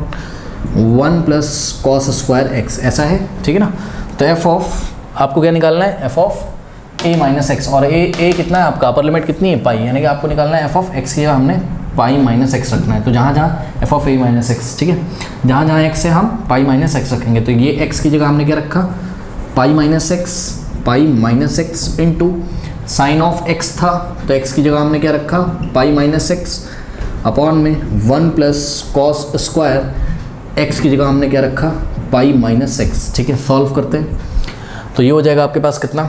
1 plus cos square x, ऐसा है, ठीक है ना। तो एफ ऑफ आपको क्या निकालना है, F of a minus x, और ए कितना है आपका, अपर लिमिट कितनी है, पाई, यानी कि आपको निकालना है एफ ऑफ एक्स की जगह हमने पाई माइनस एक्स रखना है। तो जहाँ जहाँ F of a minus x, ठीक है, जहाँ जहाँ एक्स है हम पाई माइनस एक्स रखेंगे। तो ये एक्स की जगह हमने क्या रखा, pi minus x into sine of X था, तो एक्स की जगह हमने क्या रखा, पाई माइनस एक्स अपॉन में 1 प्लस कॉस स्क्वायर एक्स की जगह हमने क्या रखा, पाई माइनस एक्स, ठीक है। सॉल्व करते हैं तो ये हो जाएगा आपके पास कितना,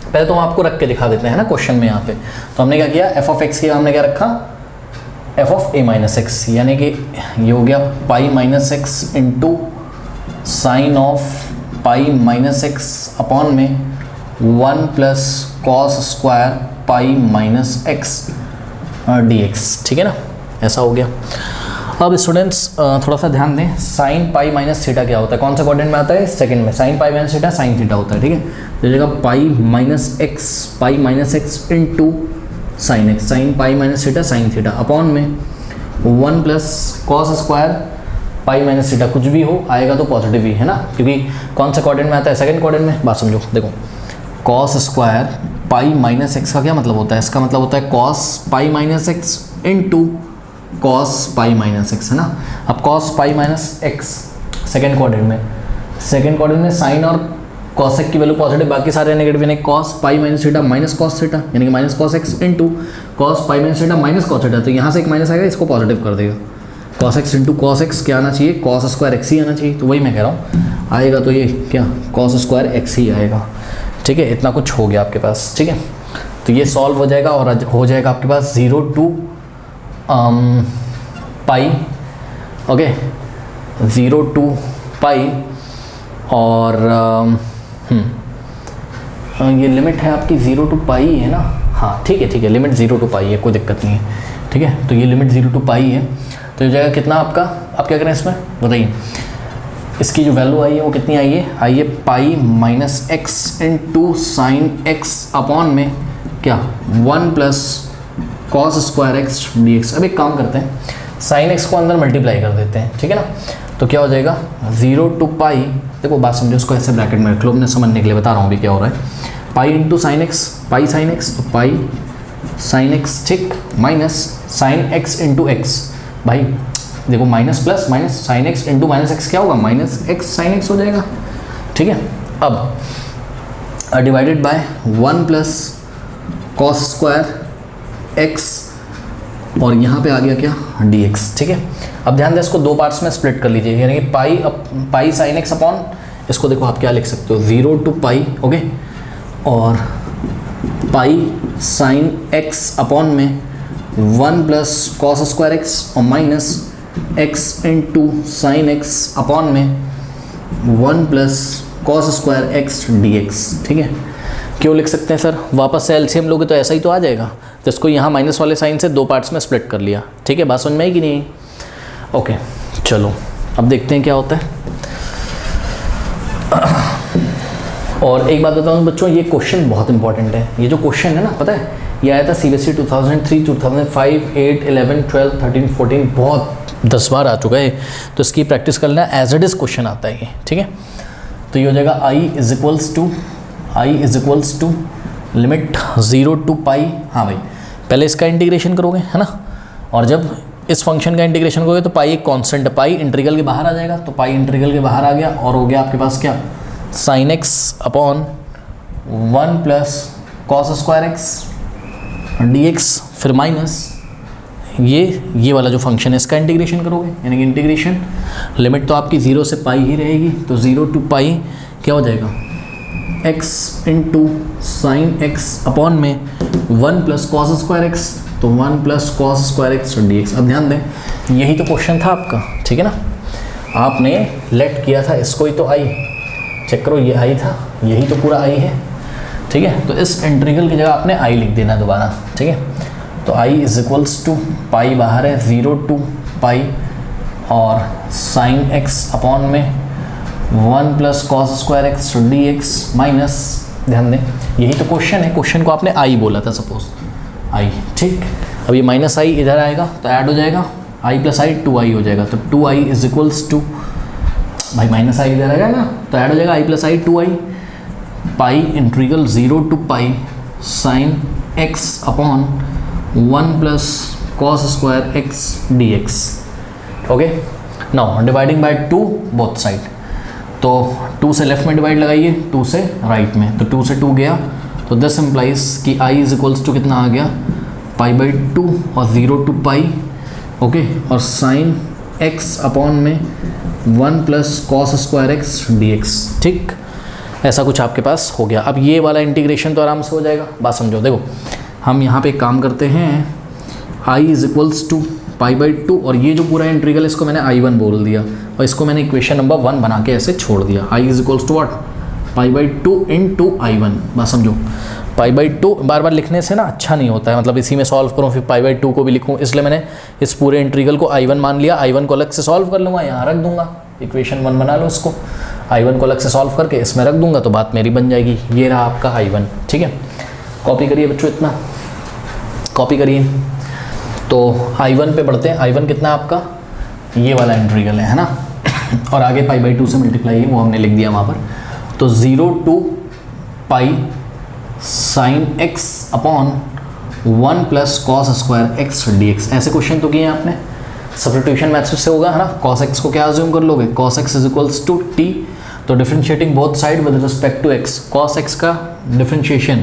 पहले तो हम आपको रख के दिखा देते हैं ना क्वेश्चन में यहाँ पे। तो हमने क्या किया, एफ ऑफ एक्स की हमने क्या रखा, F of a minus x, यानी कि ये हो गया pi minus x into sine of pi minus x upon में 1 plus cos square pi minus x D x, ठीक है ना, ऐसा हो गया। अब स्टूडेंट्स थोड़ा सा ध्यान दें, साइन पाई माइनस थीटा क्या होता है, कौन सा क्वाड्रेंट में आता है, सेकंड में, sign pi minus theta sine theta होता है, ठीक है। तो जगह pi minus x into sine x, sign pi minus theta sine theta upon में 1 plus cos square pi minus theta, कुछ भी हो आएगा तो पॉजिटिव ही है ना, क्योंकि कौन सा क्वाड्रेंट में आता है, सेकंड क्वाड्रेंट में। बात समझो, देखो cos square pi minus x का क्या मतलब होता है, इसका मतलब होता है cos pi minus x into cos pi minus x, है ना। अब cos pi minus x second quadrant में साइन और कॉसेक की वैल्यू पॉजिटिव, बाकी सारे नेगेटिव, यानी cos pi minus theta minus cos theta, यानी कि minus cos x into cos pi minus theta minus cos theta. तो यहाँ से एक माइनस आएगा, इसको पॉजिटिव कर देगा, cos x into cos x क्या आना चाहिए, कॉस स्क्वायर एक्स ही आना चाहिए। तो वही मैं कह रहा हूँ, आएगा तो ये क्या कॉस स्क्वायर एक्स ही आएगा, ठीक है। इतना कुछ हो गया आपके पास, ठीक है। तो ये सॉल्व हो जाएगा और हो जाएगा आपके पास 0 to पाई, ओके 0 to पाई, और ये लिमिट है आपकी 0 to पाई है ना, हाँ ठीक है, लिमिट 0 to पाई है, कोई दिक्कत नहीं है, ठीक है। तो ये लिमिट 0 to पाई है, तो ये जाएगा कितना आपका, आप क्या करें इसमें बताइए, इसकी जो वैल्यू आई है वो कितनी आई है, pi minus x into sine X upon में क्या 1 plus cos square x D x. अब एक काम करते हैं, साइन एक्स को अंदर मल्टीप्लाई कर देते हैं, ठीक है ना। तो क्या हो जाएगा 0 to पाई, देखो बात समझो, उसको ऐसे ब्रैकेट में रख लो, मैं समझने के लिए बता रहा हूँ अभी क्या हो रहा है, पाई इंटू साइन एक्स, पाई साइन एक्स, तो पाई साइन एक्स, ठीक, minus sine x into x, भाई देखो minus plus minus, sine x into minus x क्या होगा, माइनस एक्स साइन एक्स हो जाएगा, ठीक है। अब divided by 1 plus cos square x, और यहाँ पे आ गया क्या डी एक्स, ठीक है। अब ध्यान दें, इसको दो पार्ट्स में स्प्लिट कर लीजिए, यानी कि पाई साइन एक्स अपॉन, इसको देखो आप क्या लिख सकते हो 0 to पाई, ओके, और पाई साइन एक्स अपॉन में 1 प्लस कॉस स्क्वायर एक्स और minus x into sine X upon में 1 plus cos square x D x, ठीक है। क्यों लिख सकते हैं सर, वापस से एलसीएम लोगे तो ऐसा ही तो आ जाएगा, तो इसको यहाँ माइनस वाले साइन से दो पार्ट्स में स्प्लिट कर लिया, ठीक है। बात समझ में आई कि नहीं, ओके चलो अब देखते हैं क्या होता है। और एक बात बताऊँ बच्चों, ये क्वेश्चन बहुत इंपॉर्टेंट है, ये जो क्वेश्चन है ना, पता है ये आया था CBSE 2003, 2005, 8, 11, 12, 13, 14, बहुत 10 बार आ चुका है, तो इसकी प्रैक्टिस कर लेना, एज इट इज़ क्वेश्चन आता है ये, ठीक है। तो ये हो जाएगा I is equals to limit 0 to pi, हाँ भाई पहले इसका इंटीग्रेशन करोगे है ना, और जब इस फंक्शन का इंटीग्रेशन करोगे तो पाई एक कांस्टेंट है, पाई इंटीग्रल के बाहर आ जाएगा, तो पाई इंटीग्रल के बाहर आ गया, और हो गया आपके पास क्या sign X upon 1 plus cos square x D x, फिर माइनस ये वाला जो फंक्शन है इसका इंटीग्रेशन करोगे, यानी कि इंटीग्रेशन लिमिट तो आपकी 0 से पाई ही रहेगी, तो 0 to पाई क्या हो जाएगा x into sine X upon में 1 प्लस कॉस स्क्वायर एक्स, तो 1 plus cos square x D x. अब ध्यान दें, यही तो क्वेश्चन था आपका, ठीक है ना। आपने लेट किया था इसको ही तो आई, चेक करो ये आई था, यही तो पूरा आई है, ठीक है। तो इस इंटीग्रल की जगह आपने आई लिख देना दोबारा, ठीक है। तो आई इज इक्वल्स टू पाई बाहर है 0 टू पाई और साइन एक्स अपॉन में 1 plus cos square x D x minus, ध्यान दें यही तो क्वेश्चन है, क्वेश्चन को आपने आई बोला था सपोज आई, ठीक। अब ये माइनस आई इधर आएगा तो ऐड हो जाएगा, आई प्लस आई 2i हो जाएगा, तो 2i इज इक्वल्स टू, भाई माइनस आई इधर आएगा ना तो ऐड हो जाएगा, I plus I 2i pi integral 0 to pi sine X upon 1 plus cos square x D X, okay. Now dividing by 2 both side, तो 2 से लेफ्ट में डिवाइड लगाइए, 2 से राइट में, तो 2 से 2 गया, तो दिस इम्प्लाइज कि i इज इक्वल्स टू कितना आ गया पाई बाई 2 और 0 टू पाई, ओके। और साइन x अपॉन में 1 plus cos square x D x, ठीक। ऐसा कुछ आपके पास हो गया। अब ये वाला इंटीग्रेशन तो आराम से हो जाएगा, बात समझो। देखो हम यहाँ पे एक काम करते हैं, i is equals to pi by 2 और ये जो पूरा इंटीग्रल इसको मैंने i1 बोल दिया और इसको मैंने इक्वेशन नंबर 1 बना के ऐसे छोड़ दिया, i is equals to what pi by 2 into i1, बात समझो। पाई बाई 2 बार बार लिखने से ना अच्छा नहीं होता है, मतलब इसी में सॉल्व करूँ फिर पाई बाई 2 को भी लिखूँ, इसलिए मैंने इस पूरे इंटीग्रल को i1 मान लिया, i1 को अलग से सॉल्व कर लूँगा, यहाँ रख दूँगा, इक्वेशन 1 बना लो इसको, i1 को अलग से सॉल्व करके इसमें रख दूँगा तो बात मेरी बन जाएगी। ये रहा आपका i1, ठीक है। कॉपी करिए बच्चों, इतना कॉपी करिए। तो i1 पे बढ़ते हैं, i1 कितना आपका ये वाला इंटीग्रल है ना, और आगे पाई बाई 2 से मल्टीप्लाई है वो हमने लिख दिया वहाँ पर, तो 0 to pi sine x upon 1 plus cos square x D x, ऐसे क्वेश्चन तो किए हैं आपने, सब्स्टिट्यूशन मेथड से होगा है ना। कॉस x को क्या अज्यूम कर लोगे, cos x is equals to t, तो differentiating both side with respect to x, cos x का डिफरेंशिएशन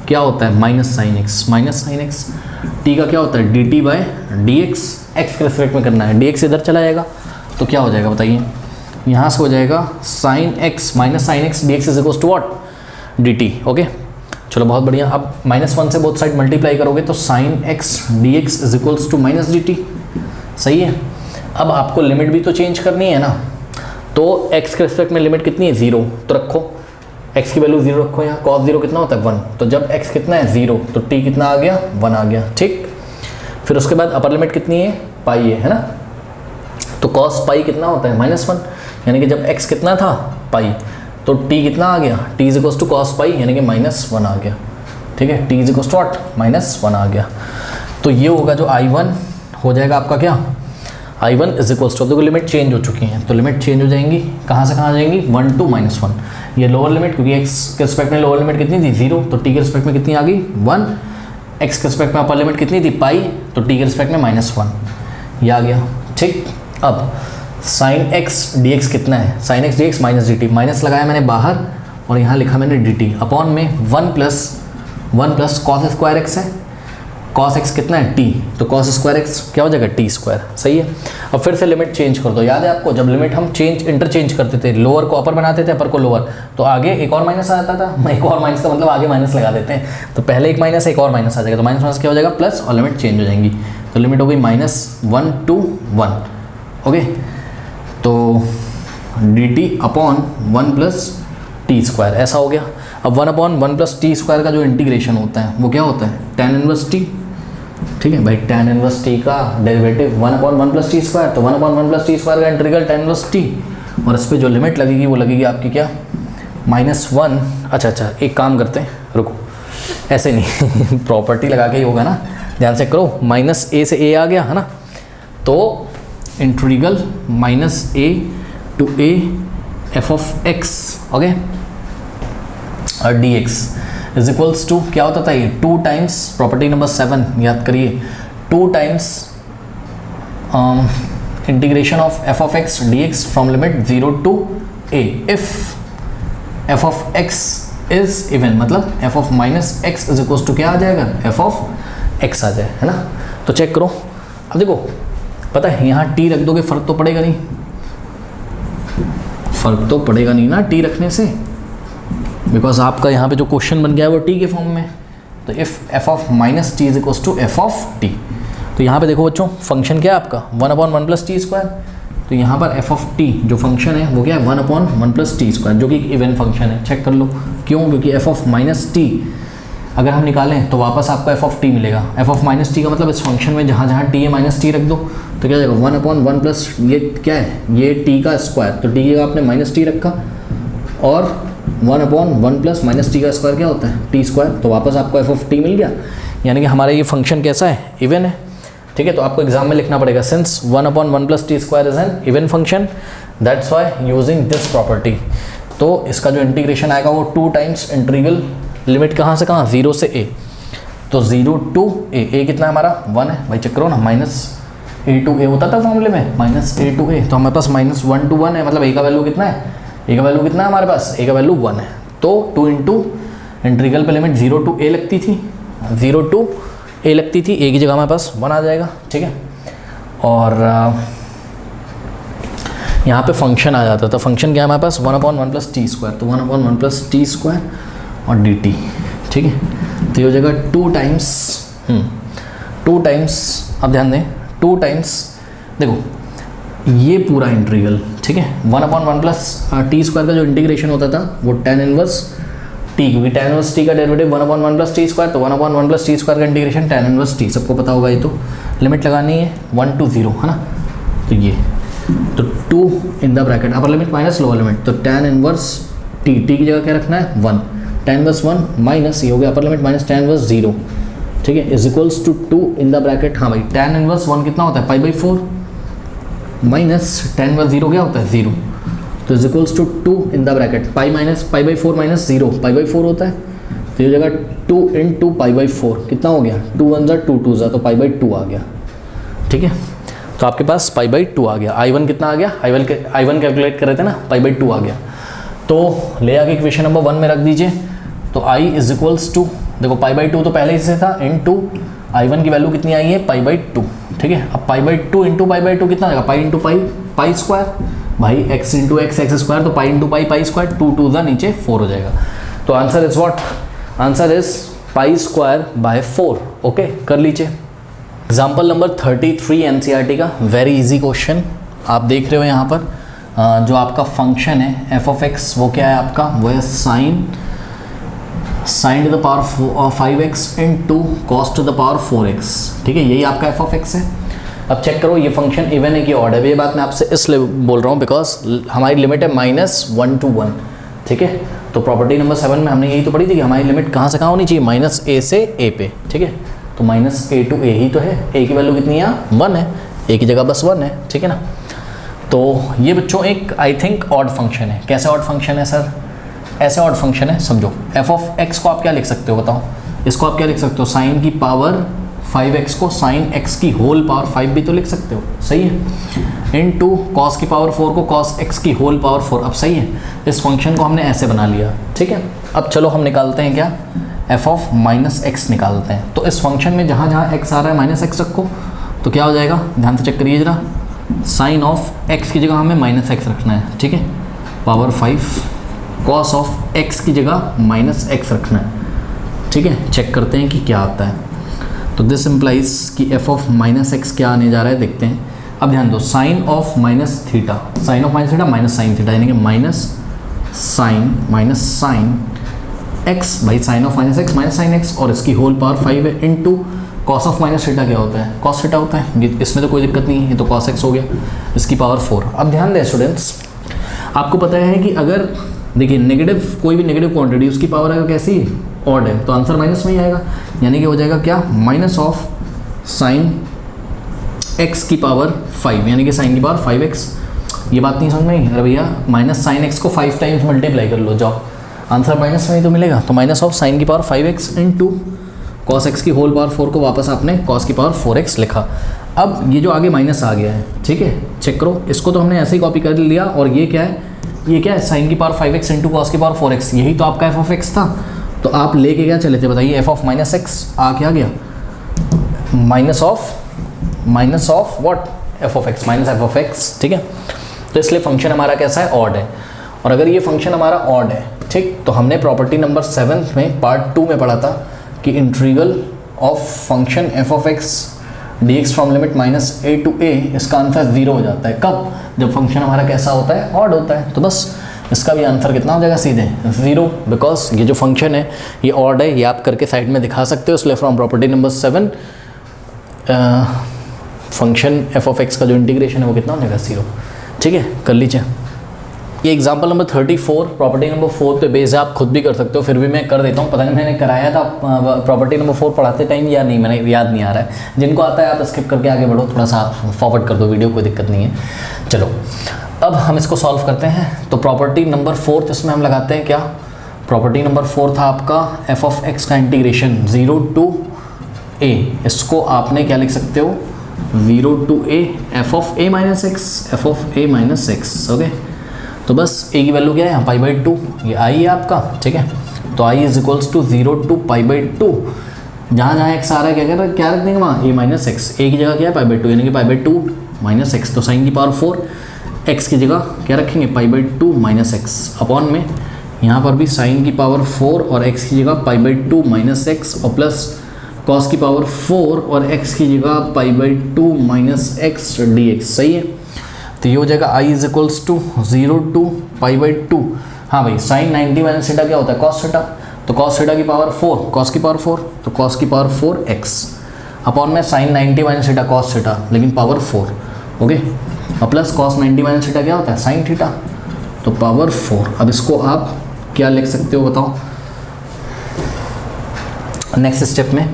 क्या होता है माइनस साइन एक्स, t का क्या होता है dt by d x, x के रिस्पेक्ट में करना है, dx इधर चला जाएगा तो क्या हो जाएगा बताइए, यहाँ से हो जाएगा sine x minus sine x D x is equals to what d t, okay. चलो बहुत बढ़िया। अब -1 से बोथ साइड मल्टीप्लाई करोगे तो sine x D x is equals to minus d t, सही है। अब आपको लिमिट भी तो चेंज करनी है ना, तो x के रिस्पेक्ट में लिमिट कितनी है 0, तो रखो x की वैल्यू 0 रखो, यहाँ cos 0 कितना होता है 1, तो जब x कितना है 0 तो t कितना आ गया 1 आ गया, ठीक। फिर उसके बाद अपर लिमिट कितनी है पाई है ना, तो cos पाई कितना होता है -1, यानी कि जब x कितना था पाई तो t कितना आ गया t is equals to cos pi यानी कि -1 आ गया, ठीक है। t is equals to what -1 आ गया, तो ये होगा जो i1 हो जाएगा आपका क्या i1 इज इक्वल्स टू, देखो लिमिट चेंज हो चुकी हैं तो लिमिट चेंज हो जाएंगी, कहाँ से कहाँ जाएंगी 1 टू -1, ये लोअर लिमिट क्योंकि x के रिस्पेक्ट में लोअर लिमिट कितनी थी 0, तो t के रिस्पेक्ट में कितनी आ गई 1, x के रिस्पेक्ट में अपर लिमिट कितनी थी पाई, तो t के रिस्पेक्ट में -1 ये आ गया, ठीक। अब साइन x dx कितना है, sine x dx minus d t, minus लगाया मैंने बाहर और यहाँ लिखा मैंने डी टी अपॉन में 1 प्लस कॉस स्क्वायर एक्स है, कॉस एक्स कितना है t, तो कॉस स्क्वायर एक्स क्या हो जाएगा t स्क्वायर, सही है। अब फिर से लिमिट चेंज कर दो, याद है आपको जब लिमिट हम इंटरचेंज करते थे, लोअर को अपर बनाते थे अपर को लोअर, तो आगे एक और माइनस आता था, एक और माइनस का मतलब आगे माइनस लगा देते हैं, तो पहले एक माइनस एक और माइनस आ जाएगा, तो माइनस क्या हो जाएगा प्लस और लिमिट चेंज हो जाएंगी, तो लिमिट हो गई -1 टू 1, ओके। तो D T upon 1 plus T square ऐसा हो गया। अब 1 अपॉन 1 प्लस टी स्क्वायर का जो इंटीग्रेशन होता है वो क्या होता है tan इनवर्स टी, ठीक है भाई, tan इनवर्स टी का derivative 1 upon 1 plus T square, तो 1 अपॉन 1 प्लस टी स्क्वायर का इंटीग्रल tan इनवर्स टी, और इस पर जो लिमिट लगेगी वो लगेगी आपकी क्या -1, अच्छा एक काम करते हैं रुको, ऐसे नहीं प्रॉपर्टी लगा के ही होगा ना, ध्यान से करो, -a से a आ गया है ना, तो integral -a to a f of x, okay, और dx इज इक्वल्स टू क्या होता था ये 2 टाइम्स प्रॉपर्टी नंबर 7 याद करिए, 2 times integration of f of x dx from limit 0 to a if f of x is even, मतलब f of -x is equals to क्या आ जाएगा f ऑफ x आ जाए, है ना। तो चेक करो, अब देखो पता है यहाँ t रख दोगे फर्क तो पड़ेगा नहीं, फर्क तो पड़ेगा नहीं ना t रखने से, बिकॉज आपका यहाँ पे जो क्वेश्चन बन गया है वो t के फॉर्म में, तो if f of -t is equals to f of t, तो यहाँ पे देखो बच्चों फंक्शन क्या है आपका 1 अपॉन 1 प्लस टी स्क्वायर, तो यहाँ पर एफ ऑफ टी जो फंक्शन है वो क्या है 1/1+t², जो कि एक इवन फंक्शन है। चेक कर लो क्यों, क्योंकि एफ ऑफ माइनस टी अगर हम निकालें तो वापस आपको एफ ऑफ टी मिलेगा। एफ ऑफ माइनस टी का मतलब इस फंक्शन में जहाँ जहाँ टी है माइनस टी रख दो तो क्या जाएगा 1/1+ ये क्या है, ये टी का स्क्वायर, तो टी की आपने माइनस टी रखा, और 1/1+ माइनस टी का स्क्वायर क्या होता है t², तो वापस आपको एफ ऑफ टी मिल गया। यानी कि हमारा ये फंक्शन कैसा है, इवन है। ठीक है, तो आपको एग्जाम में लिखना पड़ेगा since 1/1+t² is an even function, that's why using this property. तो इसका जो इंटीग्रेशन आएगा वो 2 टाइम्स इंटीग्रल लिमिट कहाँ से कहाँ, 0 से a, तो 0 to a कितना है हमारा 1 है भाई, चेक करो ना, -a to a होता था फॉर्मूले में, -a to a, तो हमारे पास -1 to 1 है, मतलब a का वैल्यू कितना है, a का वैल्यू कितना है हमारे पास, a का वैल्यू 1 है। तो 2 इंटू इंटीग्रल पे लिमिट 0 to a लगती थी, 0 to a लगती थी, a की जगह हमारे पास 1 आ जाएगा। ठीक है, और यहाँ पे फंक्शन आ जाता था, फंक्शन क्या है हमारे पास 1/1+t², तो 1/1+t² और dt। ठीक है, तो ये हो जाएगा 2 टाइम्स, अब ध्यान दें 2 टाइम्स, देखो ये पूरा इंटीग्रल, ठीक है, 1/1+t² का जो इंटीग्रेशन होता था वो tan इनवर्स t, क्योंकि tan इनवर्स t का डेरिवेटिव 1/1+t², तो 1/1+t² का इंटीग्रेशन tan इनवर्स t, सबको पता होगा ये, तो लिमिट लगानी है 1 to 0 है ना, तो ये तो 2 in the bracket upper limit minus lower limit, तो tan इनवर्स t की जगह क्या रखना है 1, tan इनवर्स 1 माइनस ये हो गया upper limit minus tan inverse 0, ठीक है, is equals to 2 in the bracket. हाँ भाई tan इनवर्स 1 कितना होता है π/4 माइनस tan इनवर्स 0 क्या होता है 0, तो is equals to 2 in the bracket π/4 minus 0 π/4 होता है, तो ये जगह 2 into π/4 कितना हो गया, 2 1 जा 2 2 जा, तो π/2 आ गया। ठीक है, तो आपके पास π/2 आ गया। I1 कितना आ गया, I1 कैलकुलेट कर रहे थे ना, π/2 आ गया। तो ले आके इक्वेशन नंबर 1 में रख दीजिए, तो I इज इक्वल्स टू, देखो π/2 तो पहले से था, इनटू I1 की वैल्यू कितनी आई है π/2। ठीक है, अब π/2 इंटू π/2 कितना आएगा, pi into pi, pi square भाई, x into X X square, तो pi into pi, pi square, 2 2 द नीचे 4 हो जाएगा। तो answer is what, answer is π²/4। Okay, कर लीजिए। एग्जाम्पल नंबर 33 एनसीईआरटी का वेरी इजी क्वेश्चन आप देख रहे हो यहाँ पर। जो आपका फंक्शन है f ऑफ x वो क्या है आपका, वो है sign to the power 5x into cos two the power 4x। ठीक है, यही आपका f ऑफ x है। अब चेक करो ये फंक्शन इवन है कि ऑड है, ये बात मैं आपसे इसलिए बोल रहा हूँ बिकॉज हमारी लिमिट है -1 to 1। ठीक है, तो प्रॉपर्टी नंबर 7 में हमने यही तो पढ़ी थी कि हमारी लिमिट कहाँ से कहाँ होनी चाहिए, -a से a पे। ठीक है, तो -a to a ही तो है, a की वैल्यू कितनी है 1 है, a की जगह बस 1 है। ठीक है ना, तो ये बच्चों एक आई थिंक ऑड फंक्शन है। कैसे ऑड फंक्शन है सर, ऐसे ऑड फंक्शन है, समझो f ऑफ x को आप क्या लिख सकते हो बताओ, इसको आप क्या लिख सकते हो, साइन की पावर 5x को साइन x की होल पावर 5 भी तो लिख सकते हो, सही है, इनटू कॉस की पावर 4 को कॉस x की होल पावर 4। अब सही है, इस फंक्शन को हमने ऐसे बना लिया। ठीक है, अब चलो हम निकालते हैं क्या, f ऑफ -x निकालते हैं। तो इस फंक्शन में जहाँ जहाँ x आ रहा है -x रखो, तो क्या हो जाएगा, ध्यान से चेक करिए जरा, साइन ऑफ x की जगह हमें -x रखना है। ठीक है, पावर 5, कॉस ऑफ x की जगह -x रखना है। ठीक है, चेक करते हैं कि क्या आता है। तो दिस इम्प्लाइज कि f ऑफ -x क्या आने जा रहा है, देखते हैं। अब ध्यान दो, sine of -theta, sine of -theta minus sine theta, यानी कि माइनस साइन x भाई, sine of -x minus sine x, और इसकी होल पावर 5 है, इनटू कॉस ऑफ -थीटा क्या होता है, कॉस थीटा होता है, इसमें तो कोई दिक्कत नहीं है, ये तो कॉस x हो गया, इसकी पावर 4। अब ध्यान दें स्टूडेंट्स, आपको पता है कि अगर देखिए नेगेटिव, कोई भी नेगेटिव क्वांटिटी उसकी पावर अगर कैसी ऑड है तो आंसर माइनस में ही आएगा, यानी कि हो जाएगा क्या, माइनस ऑफ साइन x की पावर 5, यानी कि साइन की पावर 5x। ये बात नहीं समझ में आई, अरे भैया माइनस साइन x को 5 टाइम्स मल्टीप्लाई कर लो, जाओ आंसर माइनस में ही तो मिलेगा। तो माइनस ऑफ साइन की power 5x into cos x की होल पावर 4 को वापस आपने कॉस की पावर 4x लिखा। अब ये जो आगे माइनस आ गया है, ठीक है, चेक करो, इसको तो हमने ऐसे ही कॉपी कर लिया, और ये क्या है, ये क्या है, साइन की पावर 5x इंटू कॉस की पावर 4x, यही तो आपका f ऑफ x था। तो आप लेके क्या चले थे बताइए, f ऑफ -x आ क्या गया, minus of what, f of x minus f of x। ठीक है, तो इसलिए फंक्शन हमारा कैसा है, ऑड है। और अगर ये फंक्शन हमारा ऑड है, ठीक, तो हमने प्रॉपर्टी नंबर 7 में पार्ट 2 में पढ़ा था कि integral of function f of x dx from limit -a to a, इसका आंसर 0 हो जाता है। कब? जब फंक्शन हमारा कैसा होता है? ऑड होता है। तो बस इसका भी आंसर कितना हो जाएगा? सीधे 0, बिकॉज ये जो फंक्शन है ये ऑड है। ये आप करके साइड में दिखा सकते हो। इसलिए from property number 7 function f of x का जो इंटीग्रेशन है वो कितना हो जाएगा? 0। ठीक है, कर लीजिए। ये एग्जाम्पल नंबर 34 प्रॉपर्टी नंबर 4 पे बेस है, आप खुद भी कर सकते हो, फिर भी मैं कर देता हूँ। पता नहीं मैंने कराया था प्रॉपर्टी नंबर 4 पढ़ाते टाइम या नहीं, मैंने याद नहीं आ रहा है। जिनको आता है आप स्किप करके आगे बढ़ो, थोड़ा सा आप फॉरवर्ड कर दो वीडियो, कोई दिक्कत नहीं है। चलो अब हम इसको सॉल्व करते हैं। तो प्रॉपर्टी नंबर 4 इसमें हम लगाते हैं क्या? प्रॉपर्टी नंबर 4 था आपका f ऑफ x का इंटीग्रेशन 0 टू a। इसको आपने क्या लिख सकते हो? 0 to a f of a minus x, f of a minus x. Okay, तो बस a की वैल्यू क्या है यहाँ? π/2, ये i है आपका। ठीक है, तो i is equals to 0 to π/2। जहाँ जहाँ x आ रहा है क्या रख देंगे वहाँ? a minus x. a की जगह क्या है? π/2, यानी कि π/2 माइनस एक्स। तो साइन की पावर 4, x की जगह क्या रखेंगे? π/2 माइनस एक्स अपॉन में यहाँ पर भी साइन की पावर 4 और x की जगह π/2 माइनस एक्स और प्लस कॉस की पावर 4 और x की जगह π/2 माइनस एक्स dx। सही है, तो ये हो जाएगा i is equals to 0 to π/2। हाँ भाई, साइन 90 माइनस थीटा क्या होता है? Cos theta. तो कॉस थीटा की पावर 4, कॉस की पावर 4, तो कॉस की पावर 4x अपॉन में sine 90 minus theta cos theta, लेकिन पावर 4। ओके, और प्लस कॉस 90 माइनस थीटा क्या होता है? साइन थीटा, तो पावर 4। अब इसको आप क्या लिख सकते हो बताओ? नेक्स्ट स्टेप में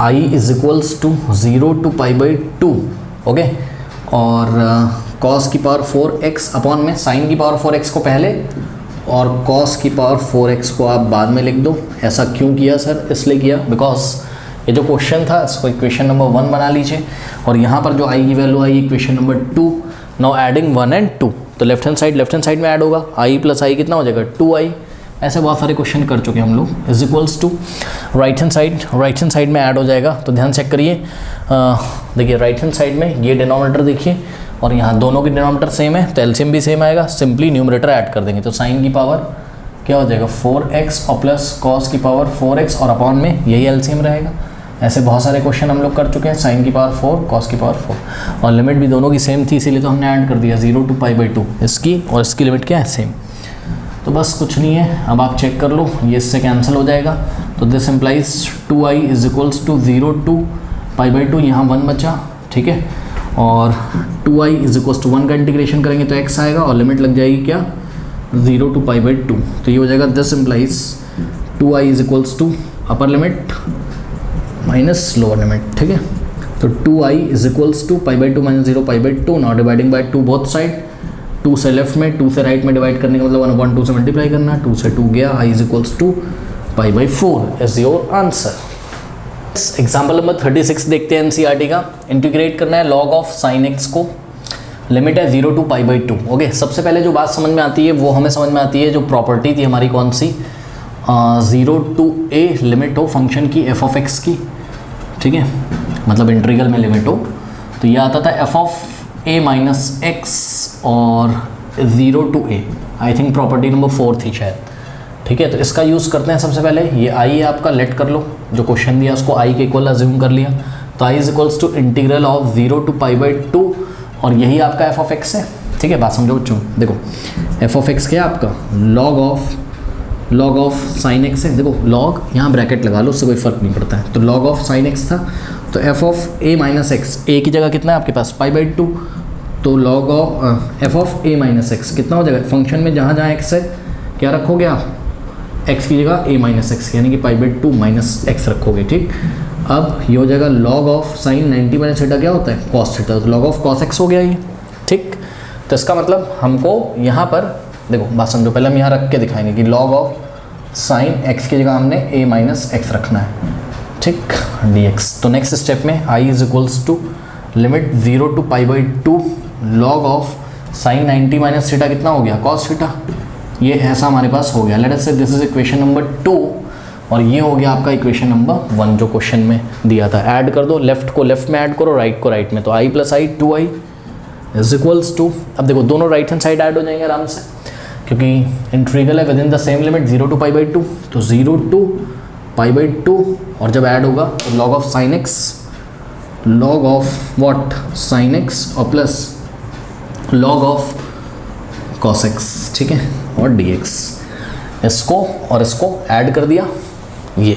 i is equals to 0 to π/2। Okay, और कॉस की पावर 4x अपॉन में साइन की पावर 4x को पहले और कॉस की पावर 4x को आप बाद में लिख दो। ऐसा क्यों किया सर? इसलिए किया बिकॉज ये जो क्वेश्चन था इसको इक्वेशन नंबर 1 बना लीजिए, और यहाँ पर जो i की value I equation number 2। Now adding 1 and 2, तो लेफ्ट हैंड साइड में ऐड होगा। i प्लस i कितना हो जाएगा? 2i। ऐसे बहुत सारे क्वेश्चन कर चुके हैं हम लोग। Is equals to right hand side में ऐड हो जाएगा। तो ध्यान चेक करिए, देखिए राइट हैंड साइड में ये डिनोमिनेटर देखिए और यहाँ दोनों की डिनोमिनेटर सेम है, तो एलसीएम भी सेम आएगा। सिंपली न्यूमरेटर ऐड कर देंगे, तो साइन की पावर क्या हो जाएगा? 4x और प्लस कॉस की पावर 4x और अपॉन में यही एलसीएम रहेगा। ऐसे बहुत सारे क्वेश्चन हम लोग कर चुके हैं। साइन की पावर 4, कॉस की पावर 4, और लिमिट भी दोनों की सेम थी, इसीलिए तो हमने ऐड कर दिया 0 टू π/2। इसकी और इसकी लिमिट क्या है? सेम। तो बस कुछ नहीं है, अब आप चेक कर लो, ये इससे कैंसिल हो जाएगा। तो this implies 2i is equals to 0 to π/2, यहाँ 1 बचा। ठीक है, और 2i इज इक्वल्स टू 1 का इंटीग्रेशन करेंगे तो x आएगा और लिमिट लग जाएगी क्या? 0 टू π/2। तो ये हो जाएगा this implies 2i is equals to upper limit minus lower limit. ठीक है, तो 2i is equals to π/2 minus 0 π/2। Now dividing by 2 both side, 2 से लेफ्ट में 2 से राइट में डिवाइड करने का मतलब 1/2 से मल्टीप्लाई करना। 2 से 2 गया, i is equals to π/4 is your answer. Example number 36 देखते हैं एनसीईआरटी का। इंटीग्रेट करना है लॉग ऑफ साइन एक्स को, लिमिट है 0 टू π/2। ओके, सबसे पहले जो बात समझ में आती है वो हमें समझ में आती है, जो प्रॉपर्टी थी हमारी कौन सी? 0 टू a लिमिट हो फंक्शन की f ऑफ x की। ठीक है, मतलब इंटीग्रल में लिमिट हो, तो ये आता था f of a minus x और 0 to a। I think property number 4 थी शायद। ठीक है, तो इसका यूज़ करते हैं। सबसे पहले ये i है आपका, लेट कर लो, जो क्वेश्चन दिया उसको i के इक्वल अज्यूम कर लिया। तो i is equals to integral of 0 to π/2, और यही आपका f ऑफ x है। ठीक है, बात समझो बच्चों। देखो f ऑफ x क्या है आपका? लॉग ऑफ साइन x है। देखो लॉग, यहाँ ब्रैकेट लगा लो, उससे कोई फ़र्क नहीं पड़ता है। तो लॉग ऑफ साइन x था, तो f of a minus x, a की जगह कितना है आपके पास? π/2। तो log of f of a minus x कितना हो जाएगा? फंक्शन में जहाँ जहाँ x है क्या रखोगे आप? x की जगह a माइनस एक्स, यानी कि π/2 माइनस एक्स रखोगे। ठीक, अब ये हो जाएगा log of sine 90 minus theta क्या होता है? Cos theta. तो लॉग ऑफ कॉस एक्स हो गया ये। ठीक, तो इसका मतलब हमको यहाँ पर देखो बात समझो, पहले हम यहाँ रख के दिखाएंगे कि लॉग ऑफ साइन x की जगह हमने a माइनस एक्स रखना है। ठीक, dx। तो नेक्स्ट स्टेप में i is equals to limit 0 to π/2 log of sine 90 minus theta कितना हो गया? Cos theta. ये ऐसा हमारे पास हो गया। लेट अस से दिस इज इक्वेशन नंबर 2, और ये हो गया आपका इक्वेशन नंबर 1 जो क्वेश्चन में दिया था। ऐड कर दो, लेफ्ट को लेफ्ट में ऐड करो, राइट को राइट में। तो i plus i 2i is equals to, अब देखो दोनों राइट हैंड साइड ऐड हो जाएंगे आराम से, क्योंकि इंटीग्रल है within the same limit 0 to π/2। तो 0 टू π/2, और जब ऐड होगा तो log of sign x log of what sin x और plus log of cos x, ठीक है, और dx। इसको और इसको ऐड कर दिया ये,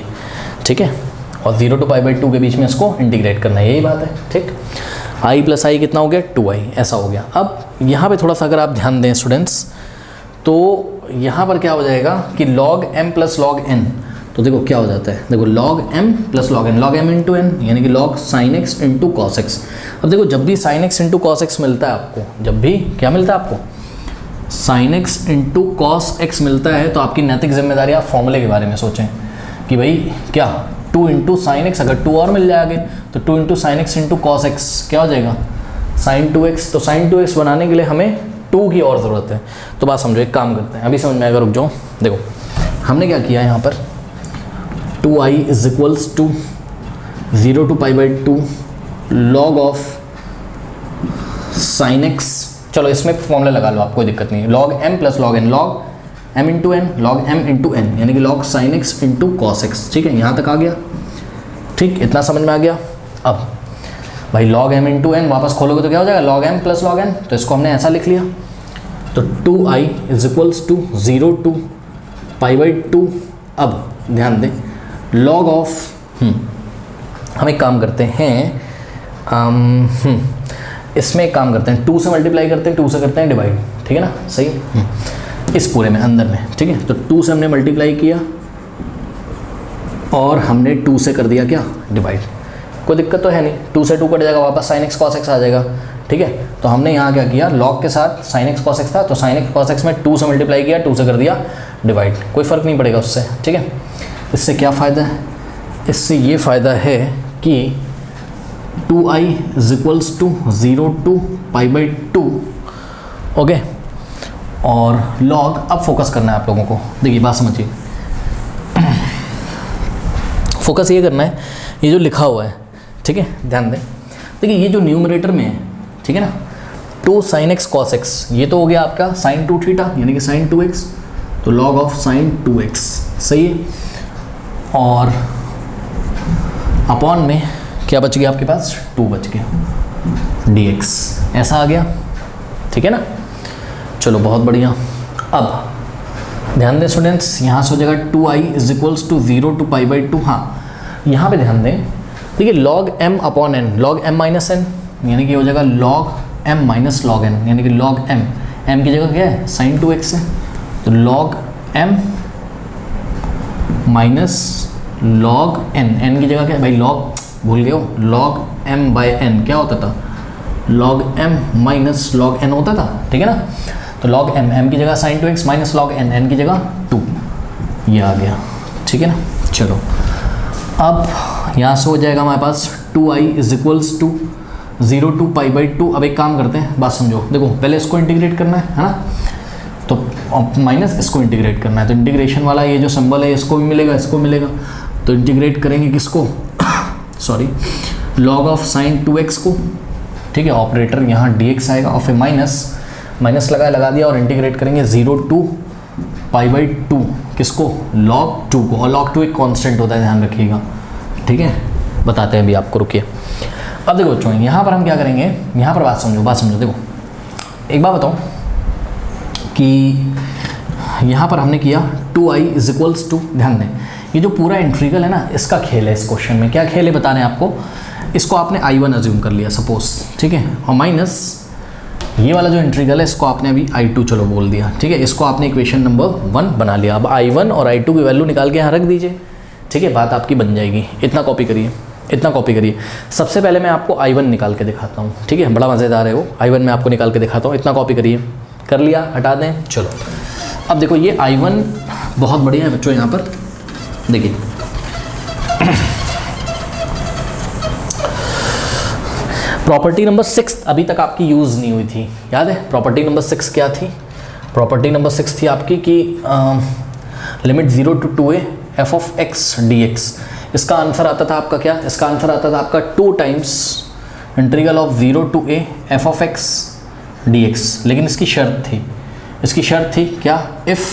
ठीक है, और 0 to π/2 के बीच में इसको इंटीग्रेट करना है, यही बात है, ठीक। i प्लस आई कितना हो गया 2i, ऐसा हो गया। अब यहाँ पे थोड़ा सा अगर आप ध्यान दें स्टूडेंट्स, तो यहाँ पर क्या हो जाएगा कि log m plus log n, तो देखो क्या हो जाता है, देखो log m plus log m into n, यानी कि log sin x into cos x। अब देखो जब भी sin x into cos x मिलता है आपको, जब भी क्या मिलता है आपको sin x into cos x मिलता है, तो आपकी नैतिक जिम्मेदारी आप फॉर्मूले के बारे में सोचें कि भाई क्या 2 इंटू साइन एक्स, अगर 2 और मिल जाए आगे तो 2 into sine x into cos x क्या हो जाएगा sin 2x। तो sin 2x बनाने के लिए हमें 2 की और ज़रूरत है। तो बात समझो, एक काम करते हैं, अभी समझ में आएगा, रुक जाओ। देखो हमने क्या किया यहाँ पर 2i is equals to 0 to π/2 log of sin x, चलो इसमें फॉर्मूला लगा लो आप, कोई दिक्कत नहीं है, log m plus log n, log m into n, log m into n, यानी कि log sin x into cos x, ठीक है, यहाँ तक आ गया, ठीक, इतना समझ में आ गया। अब भाई log m इंटू n वापस खोलोगे तो क्या हो जाएगा log m plus log n, तो इसको हमने ऐसा लिख लिया, तो 2i is equals to 0 to π/2। अब ध्यान दें log ऑफ हम एक काम करते हैं, इसमें एक काम करते हैं, 2 से मल्टीप्लाई करते हैं, 2 से करते हैं डिवाइड, ठीक है ना, सही इस पूरे में अंदर में, ठीक है। तो 2 से हमने मल्टीप्लाई किया और हमने 2 से कर दिया क्या डिवाइड, कोई दिक्कत तो है नहीं, 2 से 2 कट जाएगा, वापस sin x cos x आ जाएगा, ठीक है। तो हमने यहाँ क्या किया, log के साथ sin x cos x था, तो sin x cos x में 2 से मल्टीप्लाई किया, 2 से कर दिया डिवाइड, कोई फ़र्क नहीं पड़ेगा उससे, ठीक है। इससे क्या फ़ायदा है, इससे ये फ़ायदा है कि 2i is equals to 0 to π/2, okay. और log, अब फोकस करना है आप लोगों को, देखिए बात समझिए, फोकस ये करना है, ये जो लिखा हुआ है, ठीक है, ध्यान दें, देखिए ये जो न्यूमरेटर में है, ठीक है ना, 2 sin x cos x, ये तो हो गया आपका sin 2 थीटा, यानी कि sin 2x, तो log ऑफ sin 2x, सही है। और अपॉन में क्या बच गया आपके पास, 2 बच गया dx, ऐसा आ गया, ठीक है ना, चलो बहुत बढ़िया। अब ध्यान दें स्टूडेंट्स, यहाँ से हो जाएगा 2i is equals to 0 to π/2, हाँ यहाँ पे ध्यान दें, देखिए log m upon n, log m minus n, यानी कि हो जाएगा log m minus log n, यानी कि log m की जगह क्या है sin 2x है, तो log m minus log n की जगह क्या है भाई, log भूल गए हो, log m बाय n क्या होता था, log m minus log n होता था, ठीक है ना। तो log m की जगह sin 2x minus log n की जगह 2, ये आ गया, ठीक है ना। चलो अब यहाँ से हो जाएगा हमारे पास 2i is equals to 0 to π/2। अब एक काम करते हैं, बात समझो, देखो पहले इसको इंटीग्रेट करना है ना, तो माइनस इसको इंटीग्रेट करना है, तो इंटीग्रेशन वाला ये जो सिंबल है इसको भी मिलेगा, इसको मिलेगा, तो इंटीग्रेट करेंगे किसको sorry log of sin 2x को, ठीक है, ऑपरेटर यहाँ dx आएगा और फिर माइनस लगा दिया और इंटीग्रेट करेंगे 0 to π/2 किसको, log 2 को, और log 2 एक कांस्टेंट होता है, ध्यान रखिएगा, ठीक है, बताते हैं अभी आपको, रुकिए। अब देखो बच्चों, यहाँ पर हम क्या करेंगे, यहाँ पर बात समझो, देखो एक बात बताओ कि यहाँ पर हमने किया 2i इज इक्वल्स टू, ध्यान दें ये जो पूरा इंट्रीगल है ना, इसका खेल है, इस क्वेश्चन में क्या खेल है बता रहे हैं आपको, इसको आपने i1 अज्यूम कर लिया सपोज, ठीक है, और माइनस ये वाला जो इंट्रीगल है इसको आपने अभी i2 चलो बोल दिया, ठीक है, इसको आपने इक्वेशन नंबर 1 बना लिया। अब i1 और i2 की वैल्यू निकाल के यहाँ रख दीजिए, ठीक है, बात आपकी बन जाएगी। इतना कॉपी करिए, सबसे पहले मैं आपको i1 निकाल के दिखाता हूँ, ठीक है, बड़ा मज़ेदार है वो, i1 मैं आपको निकाल के दिखाता हूँ, इतना कॉपी करिए, कर लिया, हटा दें। चलो अब देखो ये i1 बहुत बढ़िया है बच्चों, यहाँ पर देखिए प्रॉपर्टी नंबर 6 अभी तक आपकी यूज़ नहीं हुई थी, याद है प्रॉपर्टी नंबर 6 क्या थी, प्रॉपर्टी नंबर 6 थी आपकी कि limit 0 to 2a f of x dx, इसका आंसर आता था आपका क्या, इसका आंसर आता था आपका 2 times integral of 0 to a f of x dx, लेकिन इसकी शर्त थी क्या, if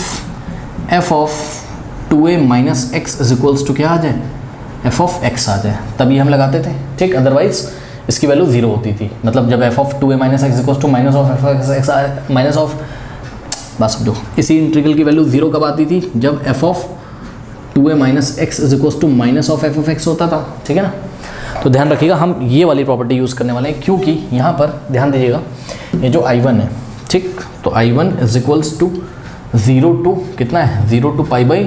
f of 2a minus x is equals to क्या आ जाए, f of x आ जाए, तभी हम लगाते थे, ठीक, अदरवाइज इसकी वैल्यू 0 होती थी, मतलब जब f of 2a minus x equals to minus of F of x minus of, बस समझो इसी इंटीग्रल की वैल्यू 0 कब आती थी, जब f of 2a minus x is equals to minus of F of x होता था, ठीक है ना। तो ध्यान रखिएगा हम ये वाली प्रॉपर्टी यूज़ करने वाले हैं, क्योंकि यहाँ पर ध्यान दीजिएगा ये जो I1 है, ठीक, तो I1 is equals to 0 to कितना है 0 to pi by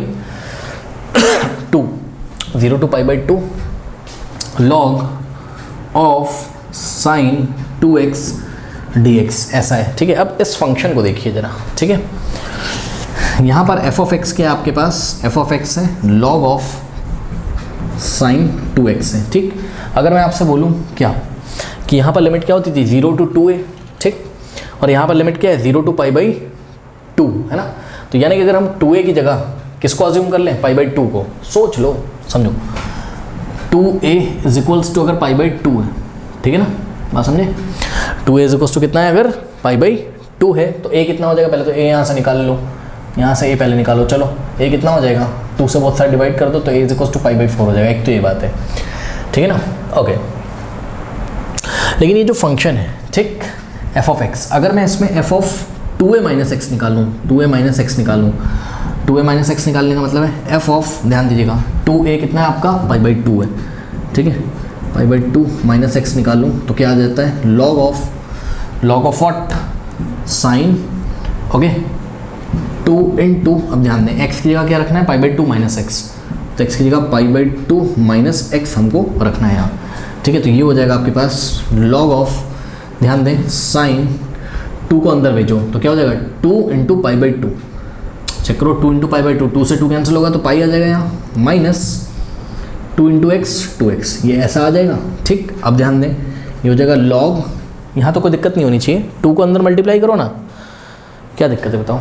2, 0 to pi by 2 log of sine 2x dx, ऐसा है, ठीक है। अब इस फंक्शन को देखिए जरा, ठीक है, यहाँ पर एफ ऑफ एक्स क्या है आपके पास, एफ ऑफ एक्स है लॉग ऑफ साइन 2x है, ठीक। अगर मैं आपसे बोलूँ क्या कि यहाँ पर लिमिट क्या होती थी 0 टू 2a, ठीक, और यहाँ पर लिमिट क्या है 0 टू पाई बाई 2, है ना। तो यानी कि अगर हम 2a की जगह किसको अज्यूम कर लें, पाई बाई 2 को, सोच लो समझो 2a इज इक्वल्स टू अगर पाई बाई 2 है, ठीक है ना, बात समझे। 2a इज इक्वल्स टू कितना है, अगर पाई बाई 2 है तो a कितना हो जाएगा, पहले तो a यहाँ से निकाल लो, यहाँ से a पहले निकालो, चलो a कितना हो जाएगा, 2 से बहुत सारे डिवाइड कर दो तो a is equals to pi by 4 हो जाएगा, एक तो ये बात है, ठीक है ना, ओके। लेकिन ये जो फंक्शन है, ठीक, एफ ऑफ एक्स, अगर मैं इसमें F of 2a minus x निकालूँ, 2a माइनस एक्स निकालूँ, 2a माइनस एक्स निकालने का मतलब है एफ ऑफ, ध्यान दीजिएगा 2a कितना है आपका पाई बाई 2 है, ठीक है, पाई बाई 2 माइनस एक्स निकालूँ तो क्या आ जाता है log of what, sine, okay, 2 into, अब ध्यान दें एक्स की जगह क्या रखना है पाई बाई 2 माइनस एक्स, तो एक्स की जगह पाई बाई 2 माइनस एक्स हमको रखना है यहाँ, ठीक है। तो ये हो जाएगा आपके पास लॉग ऑफ, ध्यान दें साइन 2 को अंदर भेजो तो क्या हो जाएगा 2 इंटू पाई बाई 2, चेक करो 2 इंटू पाई बाई 2, 2 से 2 कैंसिल होगा तो पाई आ जाएगा यहाँ, माइनस 2 इंटू एक्स 2x, ये ऐसा आ जाएगा, ठीक। अब ध्यान दें ये हो जाएगा लॉग, यहाँ तो कोई दिक्कत नहीं होनी चाहिए, 2 को अंदर मल्टीप्लाई करो ना, क्या दिक्कत है बताओ,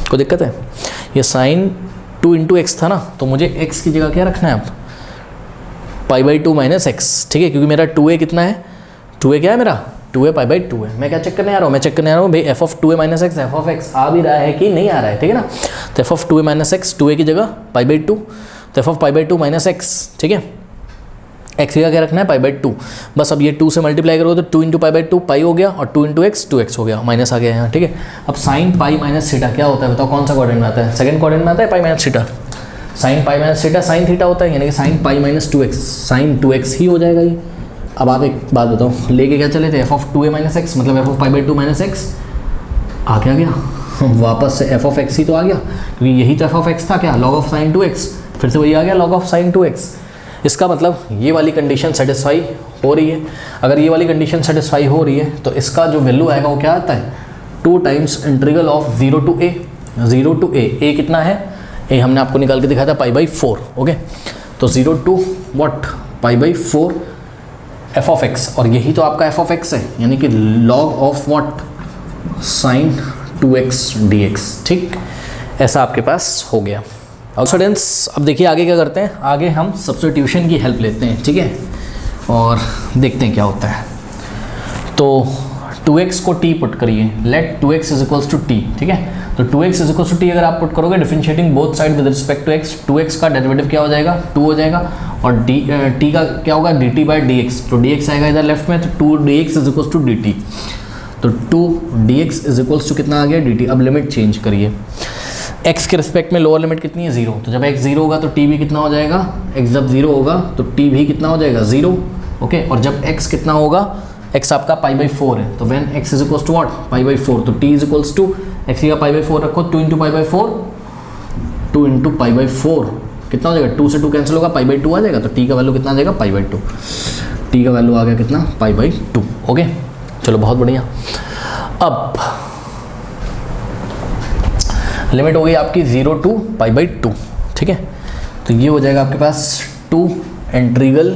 कोई दिक्कत है, ये साइन 2 इंटू एक्स था ना, तो मुझे x की जगह क्या रखना है अब पाई बाई 2 माइनस एक्स, ठीक है, क्योंकि मेरा 2a कितना है, 2a क्या है मेरा 2a पाई बाई 2 है। मैं क्या चेक करने आ रहा हूँ, मैं चेक करने आ रहा हूँ भाई F of 2a minus X, F of X आ भी रहा है कि नहीं आ रहा है, ठीक है ना। तो f of 2a minus x, 2a की जगह पाई बाई 2, तो f of pi by 2 minus x, ठीक है, एक्स का क्या रखना है पाई बाई 2, बस अब ये 2 से मल्टीप्लाई करोगे तो 2 इंटू पाई बाई 2 पाई हो गया, और 2 इंटू एक्स 2x हो गया, माइनस आ गया यहाँ, ठीक है। अब साइन पाई माइनस थीटा क्या होता है बताओ, कौन सा क्वाड्रेंट में आता है, सेकंड क्वाड्रेंट में आता है pi minus theta, sine pi minus theta sine theta होता है, यानी कि sine pi minus 2x, sine 2x ही हो जाएगा ये। अब आप एक बात बताओ, लेके क्या चले थे F of 2a minus X, मतलब F of pi by 2 minus X आ क्या गया वापस से एफ ऑफ एक्स ही तो आ गया, क्योंकि यही तो एफ ऑफ एक्स था क्या, लॉग ऑफ साइन 2x, फिर से वही आ गया लॉग ऑफ साइन 2x। इसका मतलब ये वाली कंडीशन सेटिस्फाई हो रही है, अगर ये वाली कंडीशन सेटिस्फाई हो रही है तो इसका जो वैल्यू आएगा वो क्या आता है 2 times integral of 0 to a, 0 to a कितना है, a हमने आपको निकाल के दिखाया था पाई बाई 4, ओके, तो 0 to what pi by 4 f of x, और यही तो आपका एफ ऑफ एक्स है, यानी कि log of what sine 2x dx, ठीक, ऐसा आपके पास हो गया। अब स्टूडेंट्स अब देखिए आगे क्या करते हैं, आगे हम सब्स्टिट्यूशन की हेल्प लेते हैं, ठीक है, और देखते हैं क्या होता है। तो 2x को t पुट करिए, let 2x is equals to t, ठीक है, तो 2x is equals to t अगर आप पुट करोगे differentiating both side with respect to x, 2x का डेरिवेटिव क्या हो जाएगा 2 हो जाएगा, और t का क्या होगा dt बाई dx, तो dx आएगा इधर लेफ्ट में, तो 2 dx is equals to dt, तो 2 dx इज इक्वल्स टू कितना आ गया dt। अब लिमिट चेंज करिए, x के रिस्पेक्ट में लोअर लिमिट कितनी है 0, तो जब x 0 होगा तो t भी कितना हो जाएगा, x जब 0 होगा तो t भी कितना हो जाएगा 0, ओके, और जब x कितना होगा, x आपका पाई बाई 4 है, तो when x is equals to what pi by 4, तो t is equals to x का पाई बाई 4 रखो, 2 into pi by 4, 2 into pi by 4 कितना हो जाएगा, 2 से 2 कैंसिल होगा, पाई बाई 2 आ जाएगा, तो t का वैल्यू कितना आ जाएगा पाई बाई 2, t का वैल्यू आ गया कितना पाई बाई 2, ओके, चलो बहुत बढ़िया। अब लिमिट हो गई आपकी 0 टू पाई बाई 2, ठीक है, तो ये हो जाएगा आपके पास 2 इंटीग्रल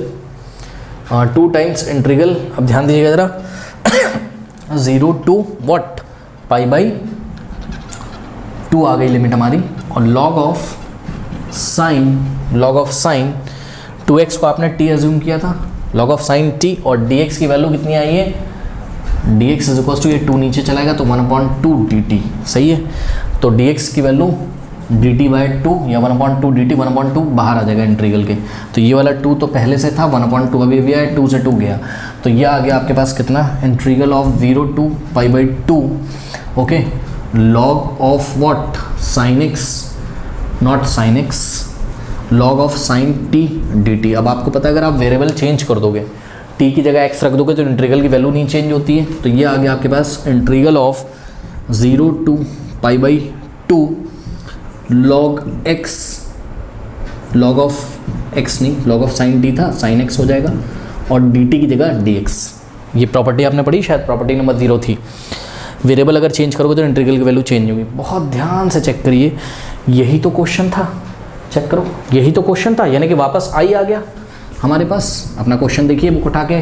2 टाइम्स इंटीग्रल, अब ध्यान दीजिएगा जरा 0 टू व्हाट पाई बाई 2 आ गई लिमिट हमारी, और लॉग ऑफ साइन 2x को आपने t एज्यूम किया था, लॉग ऑफ साइन t, और dx की वैल्यू कितनी आई है, dx इज इक्वल्स टू ये 2 नीचे चलाएगा तो 1/2 dt, सही है, तो dx की वैल्यू dt बाय 2 या 1/2 dt 1/2 बाहर आ जाएगा इंटीग्रल के। तो ये वाला 2 तो पहले से था 1/2 अभी भी आया 2 से 2 गया, तो ये आ गया आपके पास कितना integral of 0 to π/2 okay log of what sine x not sine x log of sine t dt। अब आपको पता है अगर आप वेरिएबल चेंज कर दोगे t की जगह x रख दोगे तो इंटीग्रल की वैल्यू नहीं चेंज होती है। तो ये आ गया आपके पास integral of 0 to π/2 log x log of x नहीं log ऑफ साइन t था साइन x हो जाएगा और dt की जगह dx। ये प्रॉपर्टी आपने पढ़ी शायद, प्रॉपर्टी नंबर 0 थी। वेरिएबल अगर चेंज करोगे तो इंटीग्रल की वैल्यू चेंज होगी। बहुत ध्यान से चेक करिए, यही तो क्वेश्चन था, चेक करो यही तो क्वेश्चन था, यानी कि वापस आई आ गया हमारे पास। अपना क्वेश्चन देखिए बुक उठा के,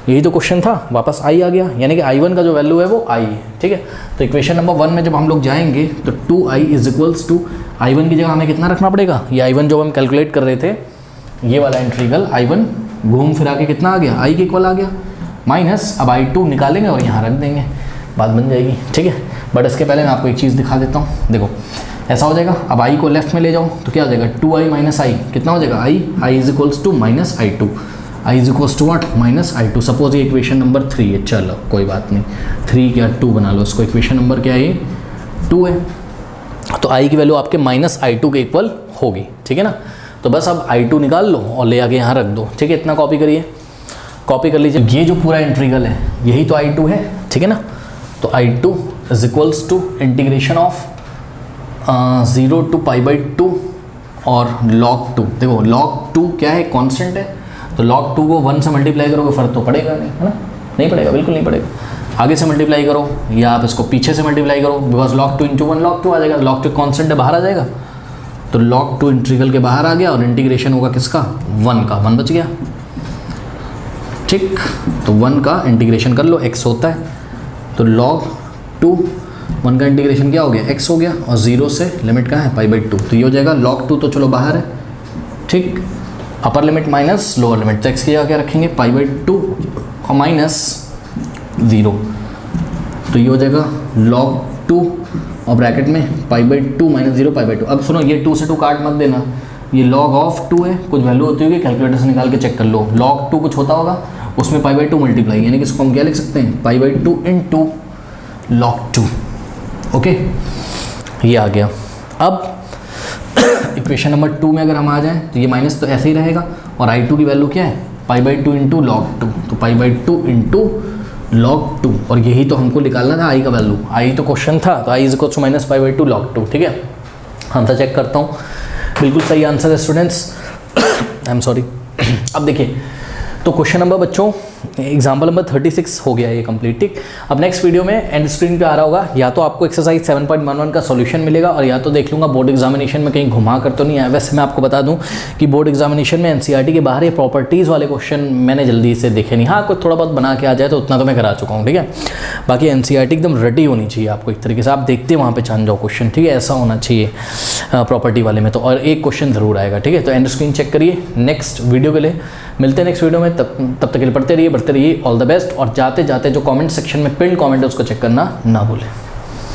यही तो क्वेश्चन था, वापस आई आ गया, यानी कि I1 का जो वैल्यू है वो आई है, ठीक है। तो इक्वेशन नंबर 1 में जब हम लोग जाएंगे तो 2i = I1 की जगह हमें कितना रखना पड़ेगा, ये I1 जो हम कैलकुलेट कर रहे थे ये वाला इंटीग्रल I1 घूम फिरा के कितना आ गया i के इक्वल आ गया, माइनस अब I2 निकालेंगे और यहाँ रख देंगे, बात बन जाएगी, ठीक है। बट इसके पहले मैं आपको एक चीज़ दिखा देता हूँ, देखो ऐसा हो जाएगा। अब i को लेफ्ट में ले जाओ तो क्या हो जाएगा 2i - i कितना हो जाएगा i = -i2 i = what -i2। Suppose ये इक्वेशन नंबर 3 है, चलो कोई बात नहीं 3 क्या 2 बना लो इसको, इक्वेशन नंबर क्या है 2 है। तो i की वैल्यू आपके -i2 के इक्वल होगी, ठीक है ना। तो बस अब i2 निकाल लो और ले आके यहाँ रख दो, ठीक है। इतना कॉपी करिए, कॉपी कर लीजिए। ये जो पूरा इंटीग्रल है यही तो i2 है, ठीक है ना। तो i2 = इंटीग्रेशन ऑफ 0 to π/2 और log 2। देखो log 2 क्या है, कांस्टेंट है, तो log 2 को 1 से मल्टीप्लाई करोगे फर्क तो पड़ेगा नहीं, है ना, नहीं पड़ेगा, बिल्कुल नहीं पड़ेगा। आगे से मल्टीप्लाई करो या आप इसको पीछे से मल्टीप्लाई करो, बिकॉज log 2 × 1 log 2 आ जाएगा, log 2 कांस्टेंट है बाहर आ जाएगा, तो log 2 इंटीग्रल के बाहर आ गया और इंटीग्रेशन होगा किसका 1 का, 1 बच गया, ठीक। तो 1 का इंटीग्रेशन कर लो, x होता है, तो log 2 1 का इंटीग्रेशन क्या हो गया x हो गया और 0 से लिमिट कहाँ है π/2, तो ये हो जाएगा log 2 तो चलो बाहर है, ठीक। अपर लिमिट माइनस लोअर लिमिट, तो x की जगह क्या रखेंगे π/2 और -0, तो ये हो जाएगा log 2 और ब्रैकेट में π/2 - 0 π/2। अब सुनो ये 2 से 2 काट मत देना, ये log ऑफ 2 है, कुछ वैल्यू होती होगी कैलकुलेटर से निकाल के चेक कर लो, log 2 कुछ होता होगा उसमें π/2 मल्टीप्लाई, यानी कि इसको हम क्या लिख सकते हैं π/2 × log 2, ओके ये आ गया। अब इक्वेशन नंबर 2 में अगर हम आ जाएं तो ये माइनस तो ऐसे ही रहेगा और I2 की वैल्यू क्या है π/2 × log 2, तो π/2 × log 2, और यही तो हमको निकालना था i का वैल्यू, i तो क्वेश्चन था, तो i = -π/2 log 2, ठीक है। आंसर चेक करता हूँ, बिल्कुल सही आंसर है स्टूडेंट्स, आई एम सॉरी। अब देखिए तो क्वेश्चन नंबर बच्चों एग्जाम्पल नंबर 36 हो गया ये कंप्लीट, ठीक। अब नेक्स्ट वीडियो में एंड स्क्रीन पे आ रहा होगा, या तो आपको एक्सरसाइज 7.11 का सॉल्यूशन मिलेगा और या तो देख लूँगा बोर्ड एग्जामिनेशन में कहीं घुमा कर तो नहीं आया। वैसे मैं आपको बता दूं कि बोर्ड एग्जामिनेशन में एनसीईआरटी के बाहर ये प्रॉपर्टीज़ वाले क्वेश्चन मैंने जल्दी से देखे नहीं, हाँ कुछ थोड़ा बहुत बना के आ जाए तो उतना तो मैं करा चुका हूँ, ठीक है। बाकी एनसीईआरटी एकदम रेडी होनी चाहिए आपको, एक तरीके से आप देखते वहाँ पर जान जाओ क्वेश्चन, ठीक है, ऐसा होना चाहिए प्रॉपर्टी वाले में तो, और एक क्वेश्चन ज़रूर आएगा, ठीक है। तो एंड स्क्रीन चेक करिए नेक्स्ट वीडियो के लिए, मिलते हैं नेक्स्ट वीडियो में, तब तक के लिए पढ़ते रहिए, बढ़ते रहिए, ऑल द बेस्ट। और जाते जाते जो कमेंट सेक्शन में पिन कमेंट है उसको चेक करना ना भूलें।